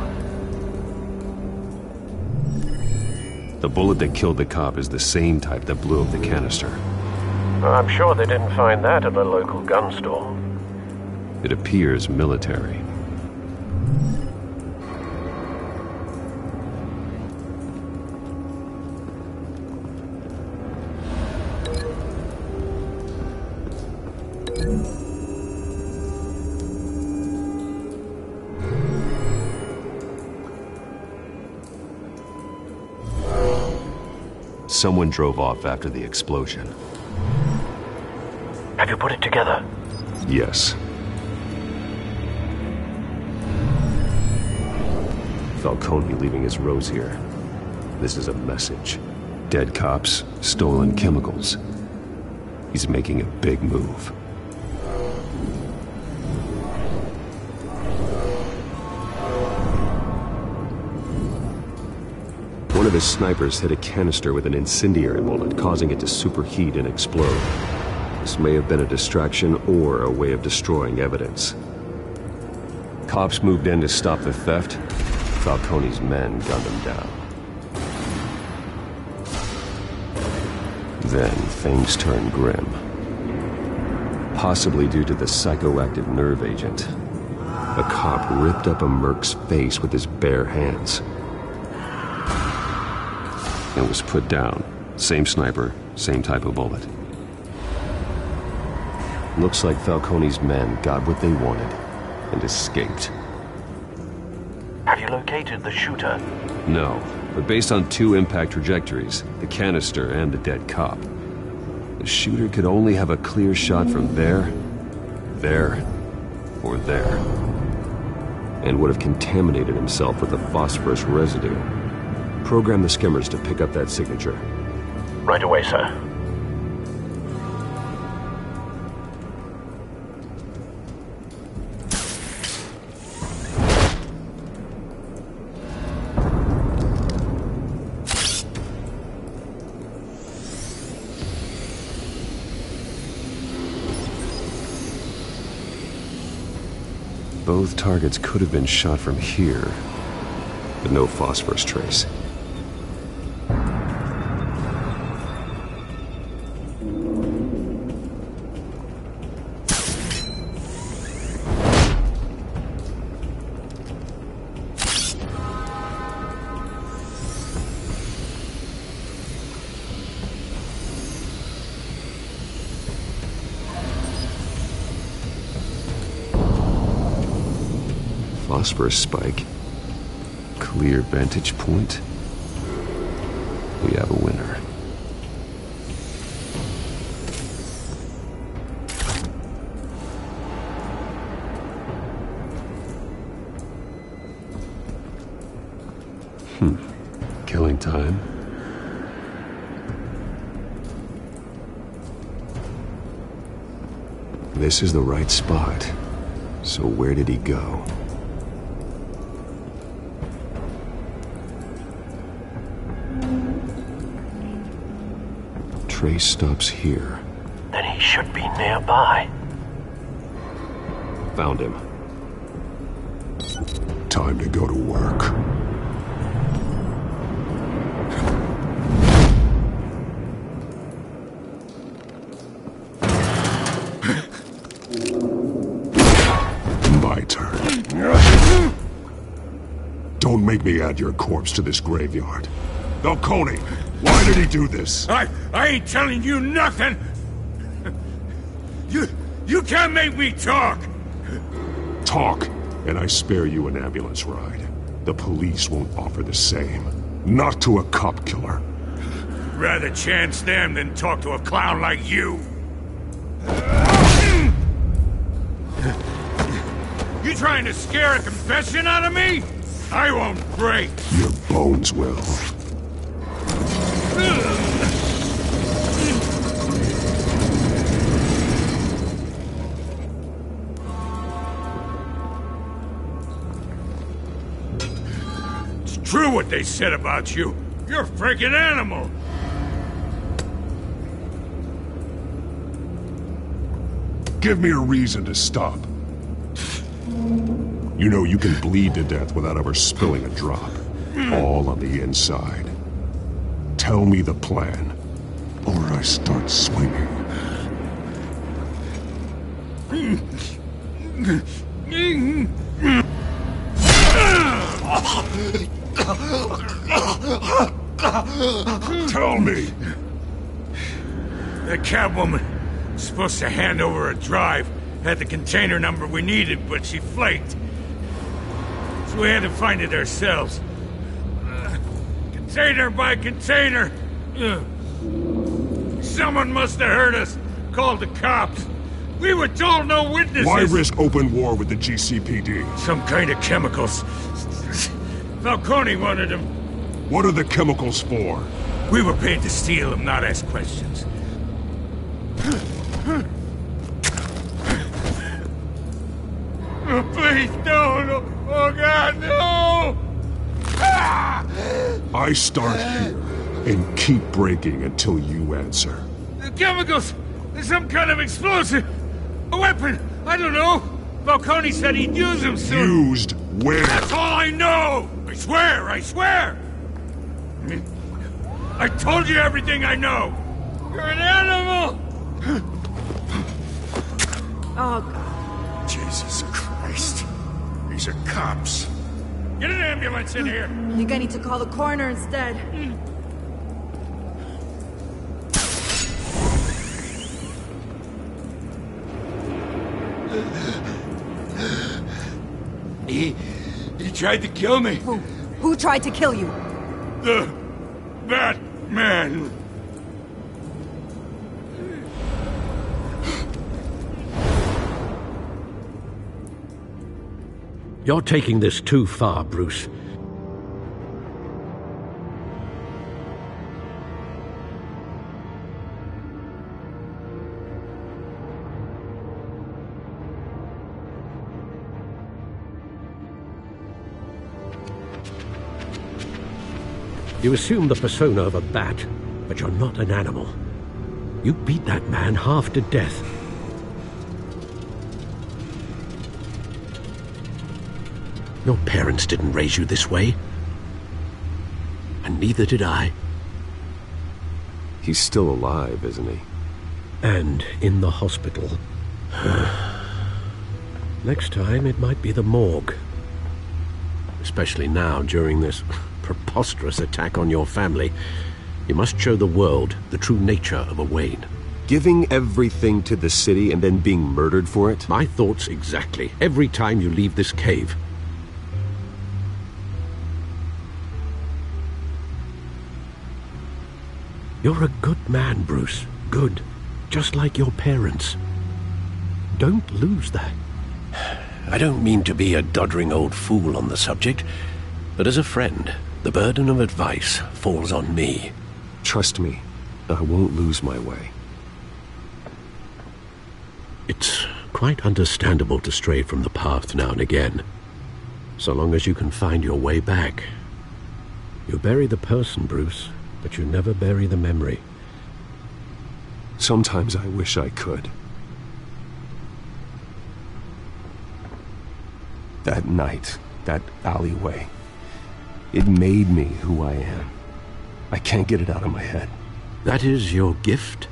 The bullet that killed the cop is the same type that blew up the canister. I'm sure they didn't find that at a local gun store. It appears military. Someone drove off after the explosion. Have you put it together? Yes. Falcone leaving his rose here. This is a message. Dead cops, stolen chemicals. He's making a big move. One of his snipers hit a canister with an incendiary bullet, causing it to superheat and explode. This may have been a distraction or a way of destroying evidence. Cops moved in to stop the theft. Falcone's men gunned him down. Then things turned grim. Possibly due to the psychoactive nerve agent. A cop ripped up a merc's face with his bare hands. And was put down. Same sniper, same type of bullet. Looks like Falcone's men got what they wanted and escaped. Have you located the shooter? No, but based on two impact trajectories, the canister and the dead cop, the shooter could only have a clear shot from there, or there, and would have contaminated himself with the phosphorus residue. Program the skimmers to pick up that signature. Right away, sir. Both targets could have been shot from here, but no phosphorus trace. Phosphorus spike. Clear vantage point. We have a winner. Killing time. This is the right spot. So where did he go? Trace stops here. Then he should be nearby. Found him. Time to go to work. My turn. Don't make me add your corpse to this graveyard. Falcone, why did he do this? I ain't telling you nothing! You can't make me talk! Talk, and I spare you an ambulance ride. The police won't offer the same. Not to a cop killer. Rather chance them than talk to a clown like you. You trying to scare a confession out of me? I won't break. Your bones will. It's true what they said about you. You're a freaking animal. Give me a reason to stop. You know you can bleed to death without ever spilling a drop. All on the inside. Tell me the plan, or I start swinging. Tell me. The Catwoman was supposed to hand over a drive. Had the container number we needed, but she flaked. So we had to find it ourselves. Container by container. Someone must have heard us. Called the cops. We were told no witnesses. Why risk open war with the GCPD? Some kind of chemicals. Falcone wanted them. What are the chemicals for? We were paid to steal them, not ask questions. Oh, please, no. Oh, God, no! Ah! I start here and keep breaking until you answer. The chemicals! There's some kind of explosive! A weapon! I don't know! Falcone said he'd use them soon. Used where? That's all I know! I swear! I told you everything I know! You're an animal! Oh, God. Jesus Christ. These are cops. Get an ambulance in here! I think I need to call the coroner instead. He tried to kill me. Who tried to kill you? The Batman. You're taking this too far, Bruce. You assume the persona of a bat, but you're not an animal. You beat that man half to death. Your parents didn't raise you this way. And neither did I. He's still alive, isn't he? And in the hospital. Next time, it might be the morgue. Especially now, during this preposterous attack on your family. You must show the world the true nature of a Wayne. Giving everything to the city and then being murdered for it? My thoughts exactly. Every time you leave this cave. You're a good man, Bruce. Good. Just like your parents. Don't lose that. I don't mean to be a doddering old fool on the subject, but as a friend, the burden of advice falls on me. Trust me, I won't lose my way. It's quite understandable to stray from the path now and again, so long as you can find your way back. You bury the person, Bruce, but you never bury the memory. Sometimes I wish I could. That night, that alleyway, it made me who I am. I can't get it out of my head. That is your gift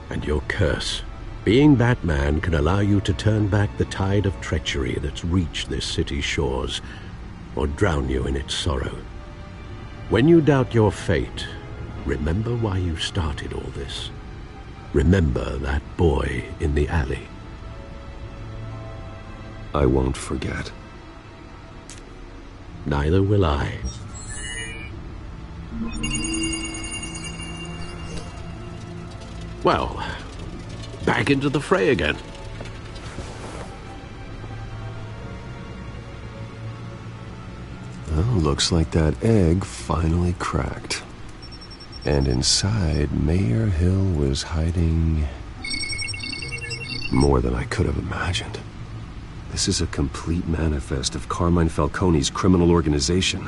and your curse. Being Batman can allow you to turn back the tide of treachery that's reached this city's shores, or drown you in its sorrow. When you doubt your fate, remember why you started all this. Remember that boy in the alley. I won't forget. Neither will I. Well, back into the fray again. Well, looks like that egg finally cracked. And inside, Mayor Hill was hiding more than I could have imagined. This is a complete manifest of Carmine Falcone's criminal organization.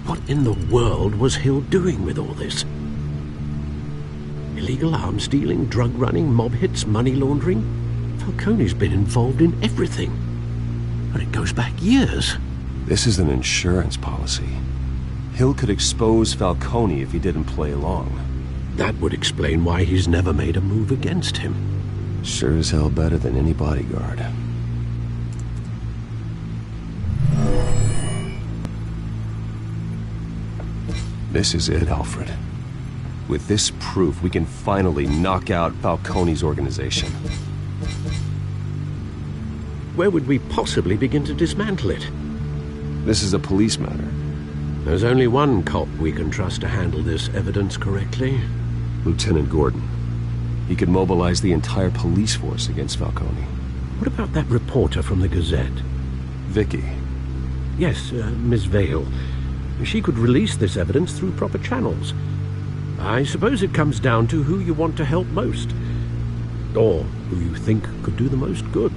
What in the world was Hill doing with all this? Illegal arms dealing, drug running, mob hits, money laundering? Falcone's been involved in everything. But it goes back years. This is an insurance policy. Hill could expose Falcone if he didn't play along. That would explain why he's never made a move against him. Sure as hell better than any bodyguard. This is it, Alfred. With this proof, we can finally knock out Falcone's organization. Where would we possibly begin to dismantle it? This is a police matter. There's only one cop we can trust to handle this evidence correctly. Lieutenant Gordon. He could mobilize the entire police force against Falcone. What about that reporter from the Gazette? Vicky. Yes, Miss Vale. She could release this evidence through proper channels. I suppose it comes down to who you want to help most. Or who you think could do the most good.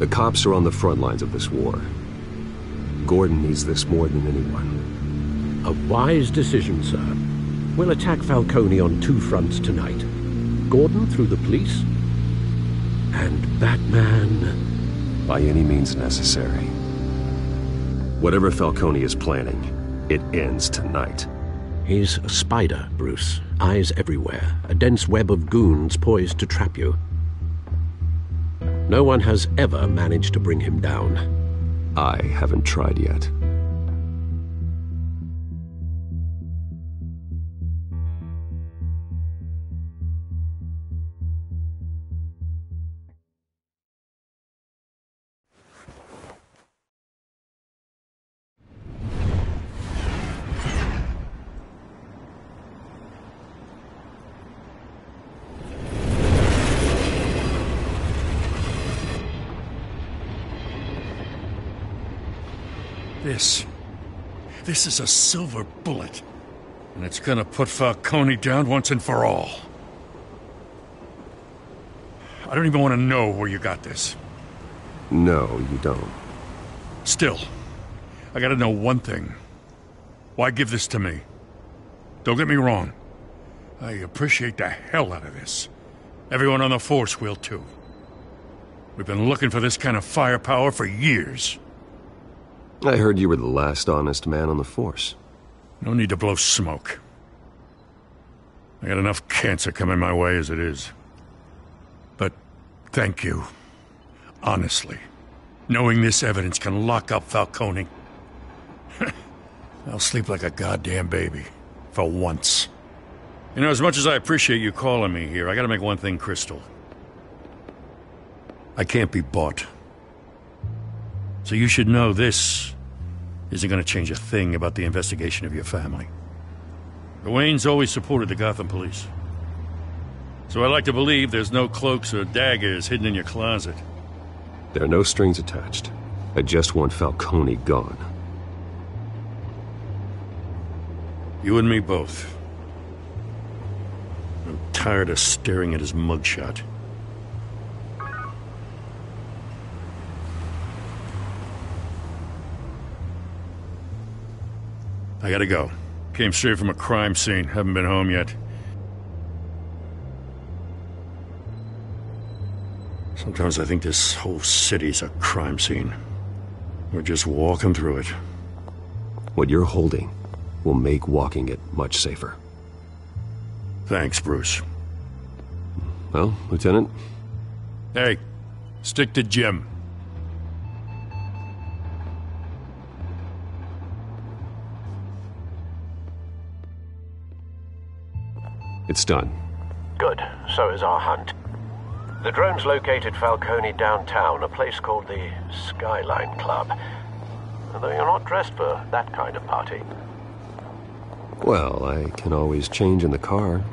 The cops are on the front lines of this war. Gordon needs this more than anyone. A wise decision, sir. We'll attack Falcone on 2 fronts tonight. Gordon through the police, and Batman... by any means necessary. Whatever Falcone is planning, it ends tonight. He's a spider, Bruce. Eyes everywhere. A dense web of goons poised to trap you. No one has ever managed to bring him down. I haven't tried yet. This is a silver bullet. And it's gonna put Falcone down once and for all. I don't even want to know where you got this. No, you don't. Still, I gotta know one thing. Why give this to me? Don't get me wrong. I appreciate the hell out of this. Everyone on the force will too. We've been looking for this kind of firepower for years. I heard you were the last honest man on the force. No need to blow smoke. I got enough cancer coming my way as it is. But thank you. Honestly. Knowing this evidence can lock up Falcone. I'll sleep like a goddamn baby. For once. You know, as much as I appreciate you calling me here, I gotta make one thing crystal. I can't be bought. So you should know this isn't going to change a thing about the investigation of your family. The Waynes always supported the Gotham police. So I like to believe there's no cloaks or daggers hidden in your closet. There are no strings attached. I just want Falcone gone. You and me both. I'm tired of staring at his mugshot. I gotta go. Came straight from a crime scene. Haven't been home yet. Sometimes I think this whole city's a crime scene. We're just walking through it. What you're holding will make walking it much safer. Thanks, Bruce. Well, Lieutenant? Hey, stick to Jim. It's done. Good. So is our hunt. The drones located Falcone downtown, a place called the Skyline Club. Although you're not dressed for that kind of party. Well, I can always change in the car.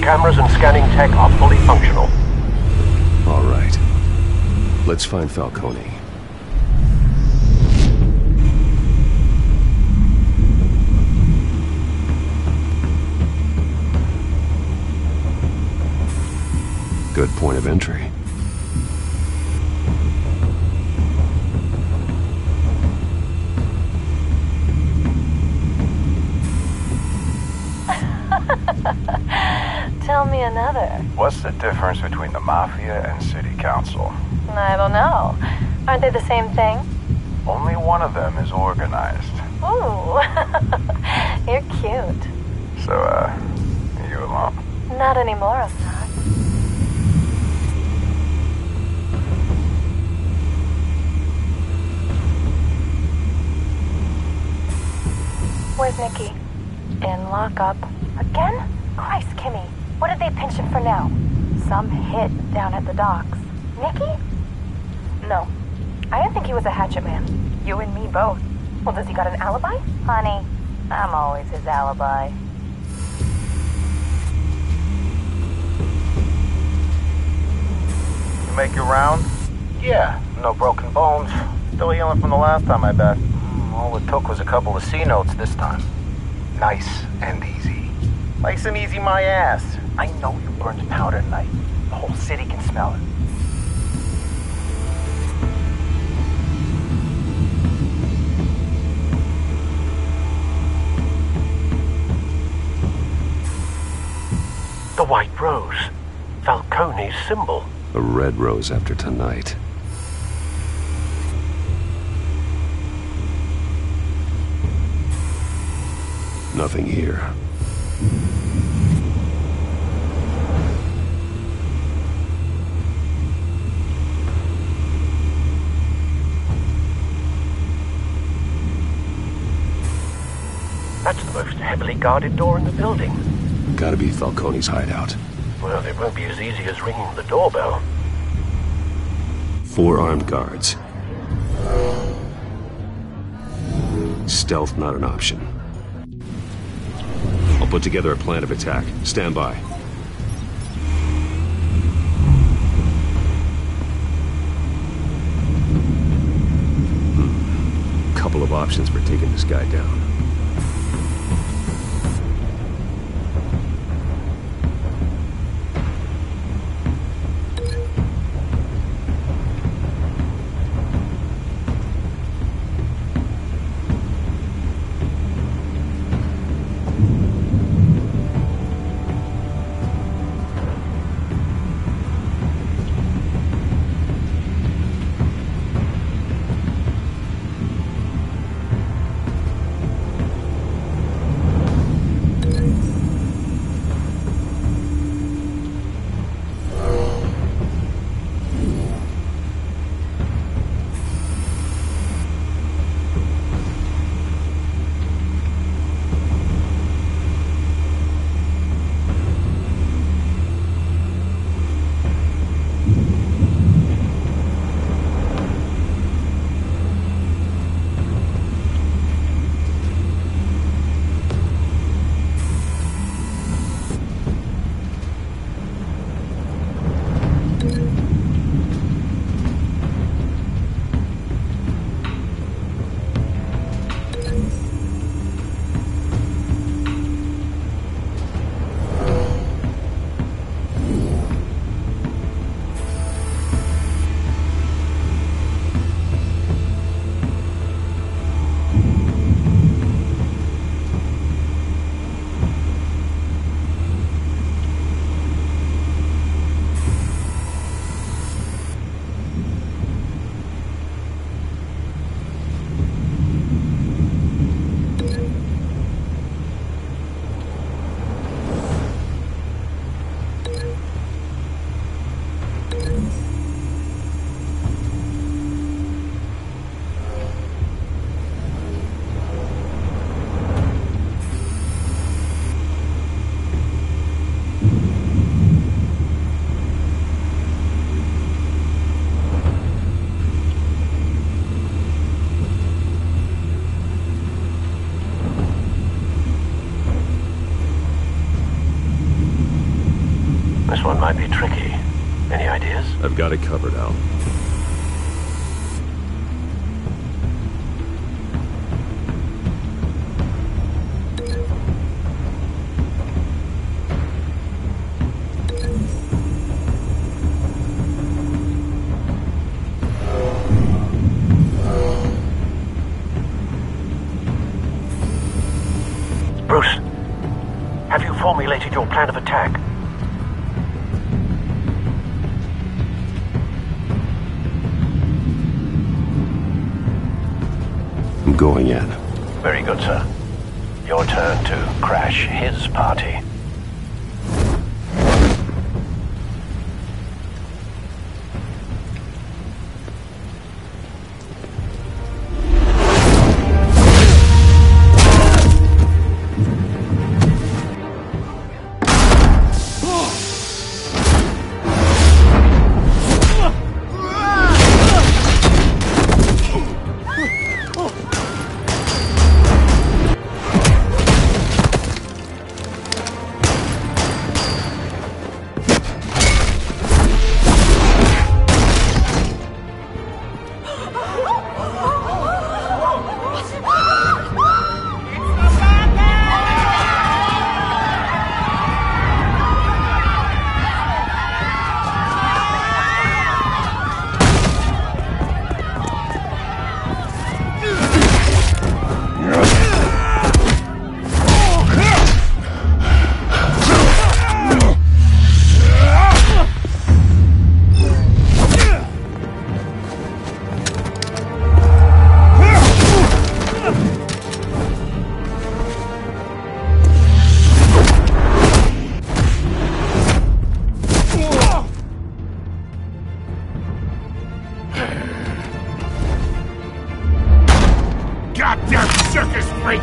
Cameras and scanning tech are fully functional. All right. Let's find Falcone. Good point of entry. Tell me another. What's the difference between the Mafia and City Council? I don't know. Aren't they the same thing? Only one of them is organized. Ooh. You're cute. So, are you alone? Not anymore, Assad. Where's Nikki? In lockup. Again? Christ, Kimmy. What did they pinch him for now? Some hit down at the docks. Nikki? No. I didn't think he was a hatchet man. You and me both. Well, does he got an alibi? Honey, I'm always his alibi. You make your round? Yeah, no broken bones. Still healing from the last time, I bet. All it took was a couple of C notes this time. Nice and easy. Nice and easy my ass. I know you burned powder tonight. The whole city can smell it. The white rose. Falcone's symbol. A red rose after tonight. Nothing here. That's the most heavily guarded door in the building. Gotta be Falcone's hideout. Well, it won't be as easy as ringing the doorbell. 4 armed guards. Stealth not an option. I'll put together a plan of attack. Stand by. Couple of options for taking this guy down. This one might be tricky. Any ideas? I've got it covered, Al. Bruce, have you formulated your plan of attack? I'm going in. Very good, sir. your turn to crash his party. Goddamn circus freak!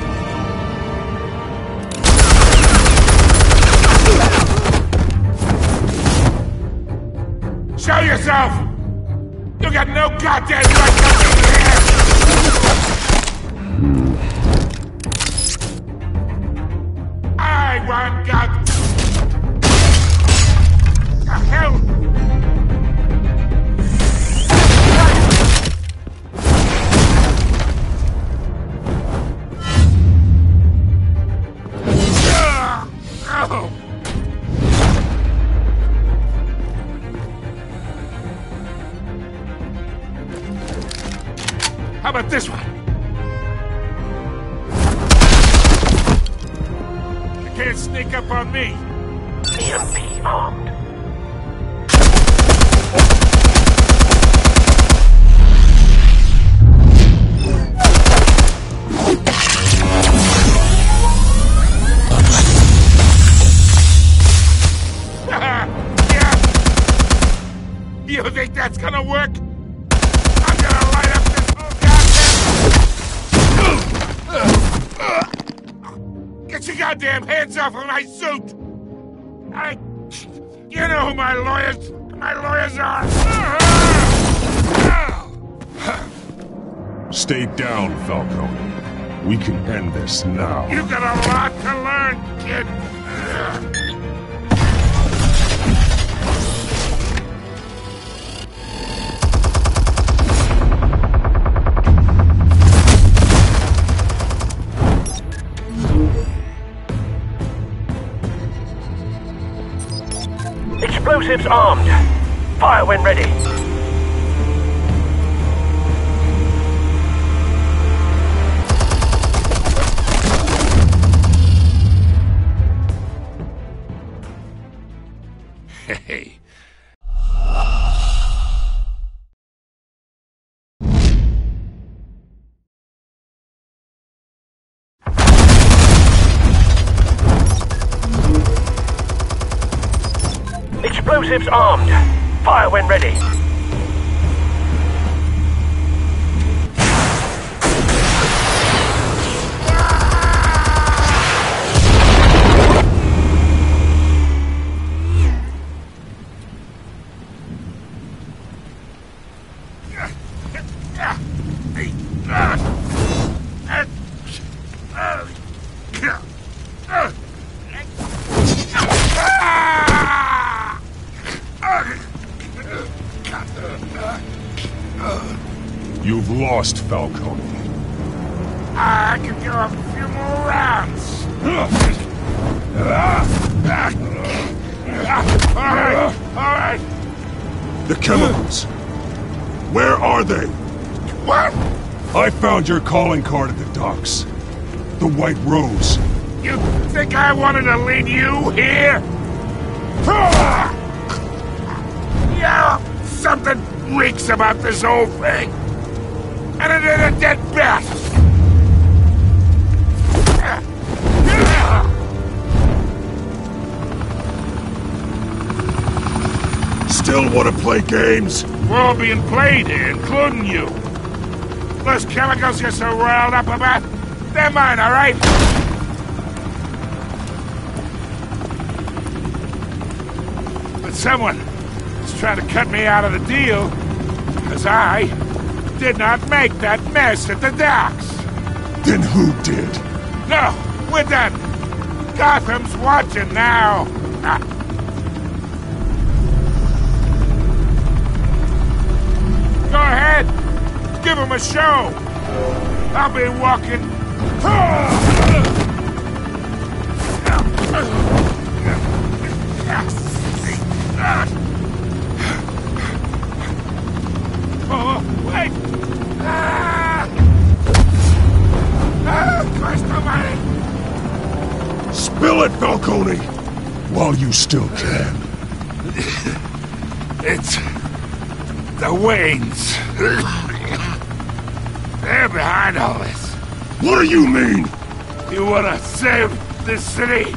Show yourself! You got no goddamn right to be here! I want God. The hell? How about this one? You can't sneak up on me. EMP armed. Yeah. You think that's gonna work? I'm gonna light up this whole Get your goddamn hands off of my suit! You know who my lawyers are! Stay down, Falcone. We can end this now. You got a lot to learn, kid! Explosives armed. Fire when ready. Hey. Explosives armed. Fire when ready. You've lost, Falcone. I can go a few more rounds. All right. The chemicals. Where are they? What? I found your calling card at the docks. The White Rose. You think I wanted to lead you here? Yeah, something reeks about this whole thing. And it ain't a dead bat. still want to play games? We're all being played here, including you. Those chemicals you're so riled up about, they're mine, all right? But someone is trying to cut me out of the deal, because I did not make that mess at the docks. Then who did? No, we're done. Gotham's watching now. Go ahead. Give him a show. I'll be walking. Oh, wait. Christ almighty. Spill it, Falcone! While you still can. It's the Waynes. They're behind all this. What do you mean? You want to save this city?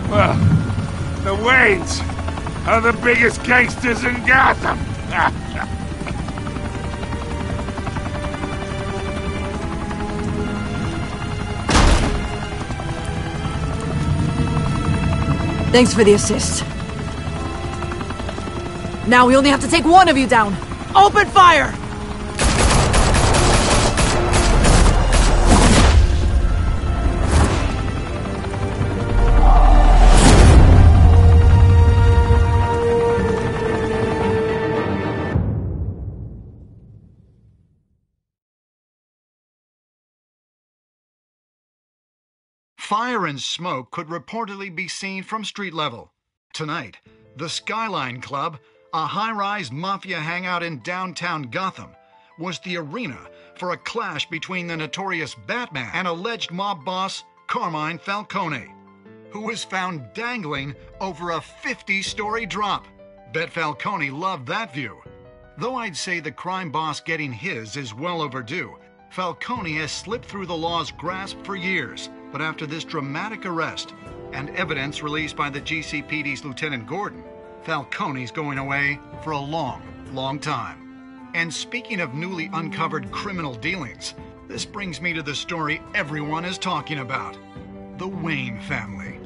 Well, the Waynes are the biggest gangsters in Gotham. Thanks for the assist. Now we only have to take one of you down. Open fire! Fire and smoke could reportedly be seen from street level. Tonight, the Skyline Club, a high-rise mafia hangout in downtown Gotham, was the arena for a clash between the notorious Batman and alleged mob boss Carmine Falcone, who was found dangling over a 50-story drop. Bet Falcone loved that view. Though I'd say the crime boss getting his is well overdue, Falcone has slipped through the law's grasp for years. But after this dramatic arrest and evidence released by the GCPD's Lieutenant Gordon, Falcone's going away for a long, long time. And speaking of newly uncovered criminal dealings, this brings me to the story everyone is talking about: the Wayne family.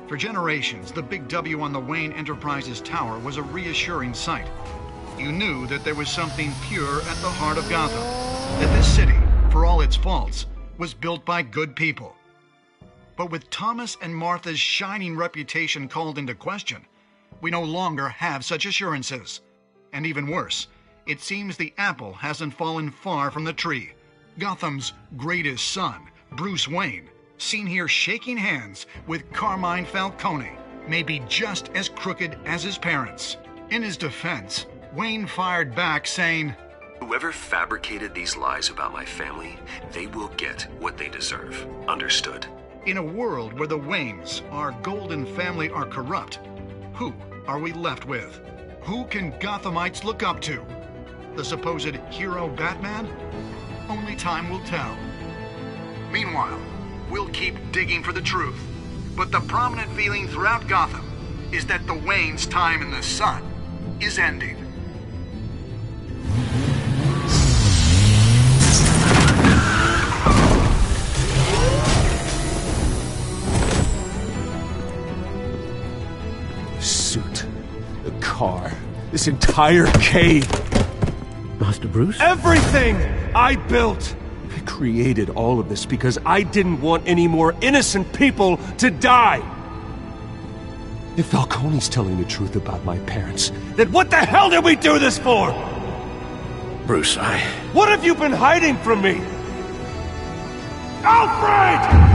For generations, the big W on the Wayne Enterprises Tower was a reassuring sight. You knew that there was something pure at the heart of Gotham, that this city, for all its faults, was built by good people. But with Thomas and Martha's shining reputation called into question, we no longer have such assurances. And even worse, it seems the apple hasn't fallen far from the tree. Gotham's greatest son, Bruce Wayne, seen here shaking hands with Carmine Falcone, may be just as crooked as his parents. In his defense, Wayne fired back saying, "Whoever fabricated these lies about my family, they will get what they deserve. Understood?" In a world where the Waynes, our golden family, are corrupt, who are we left with? Who can Gothamites look up to? The supposed hero Batman? Only time will tell. Meanwhile, we'll keep digging for the truth. But the prominent feeling throughout Gotham is that the Waynes' time in the sun is ending. Suit, the car, this entire cave. Master Bruce? Everything I built! I created all of this because I didn't want any more innocent people to die. If Falcone's telling the truth about my parents, then what the hell did we do this for? Bruce, What have you been hiding from me? Alfred!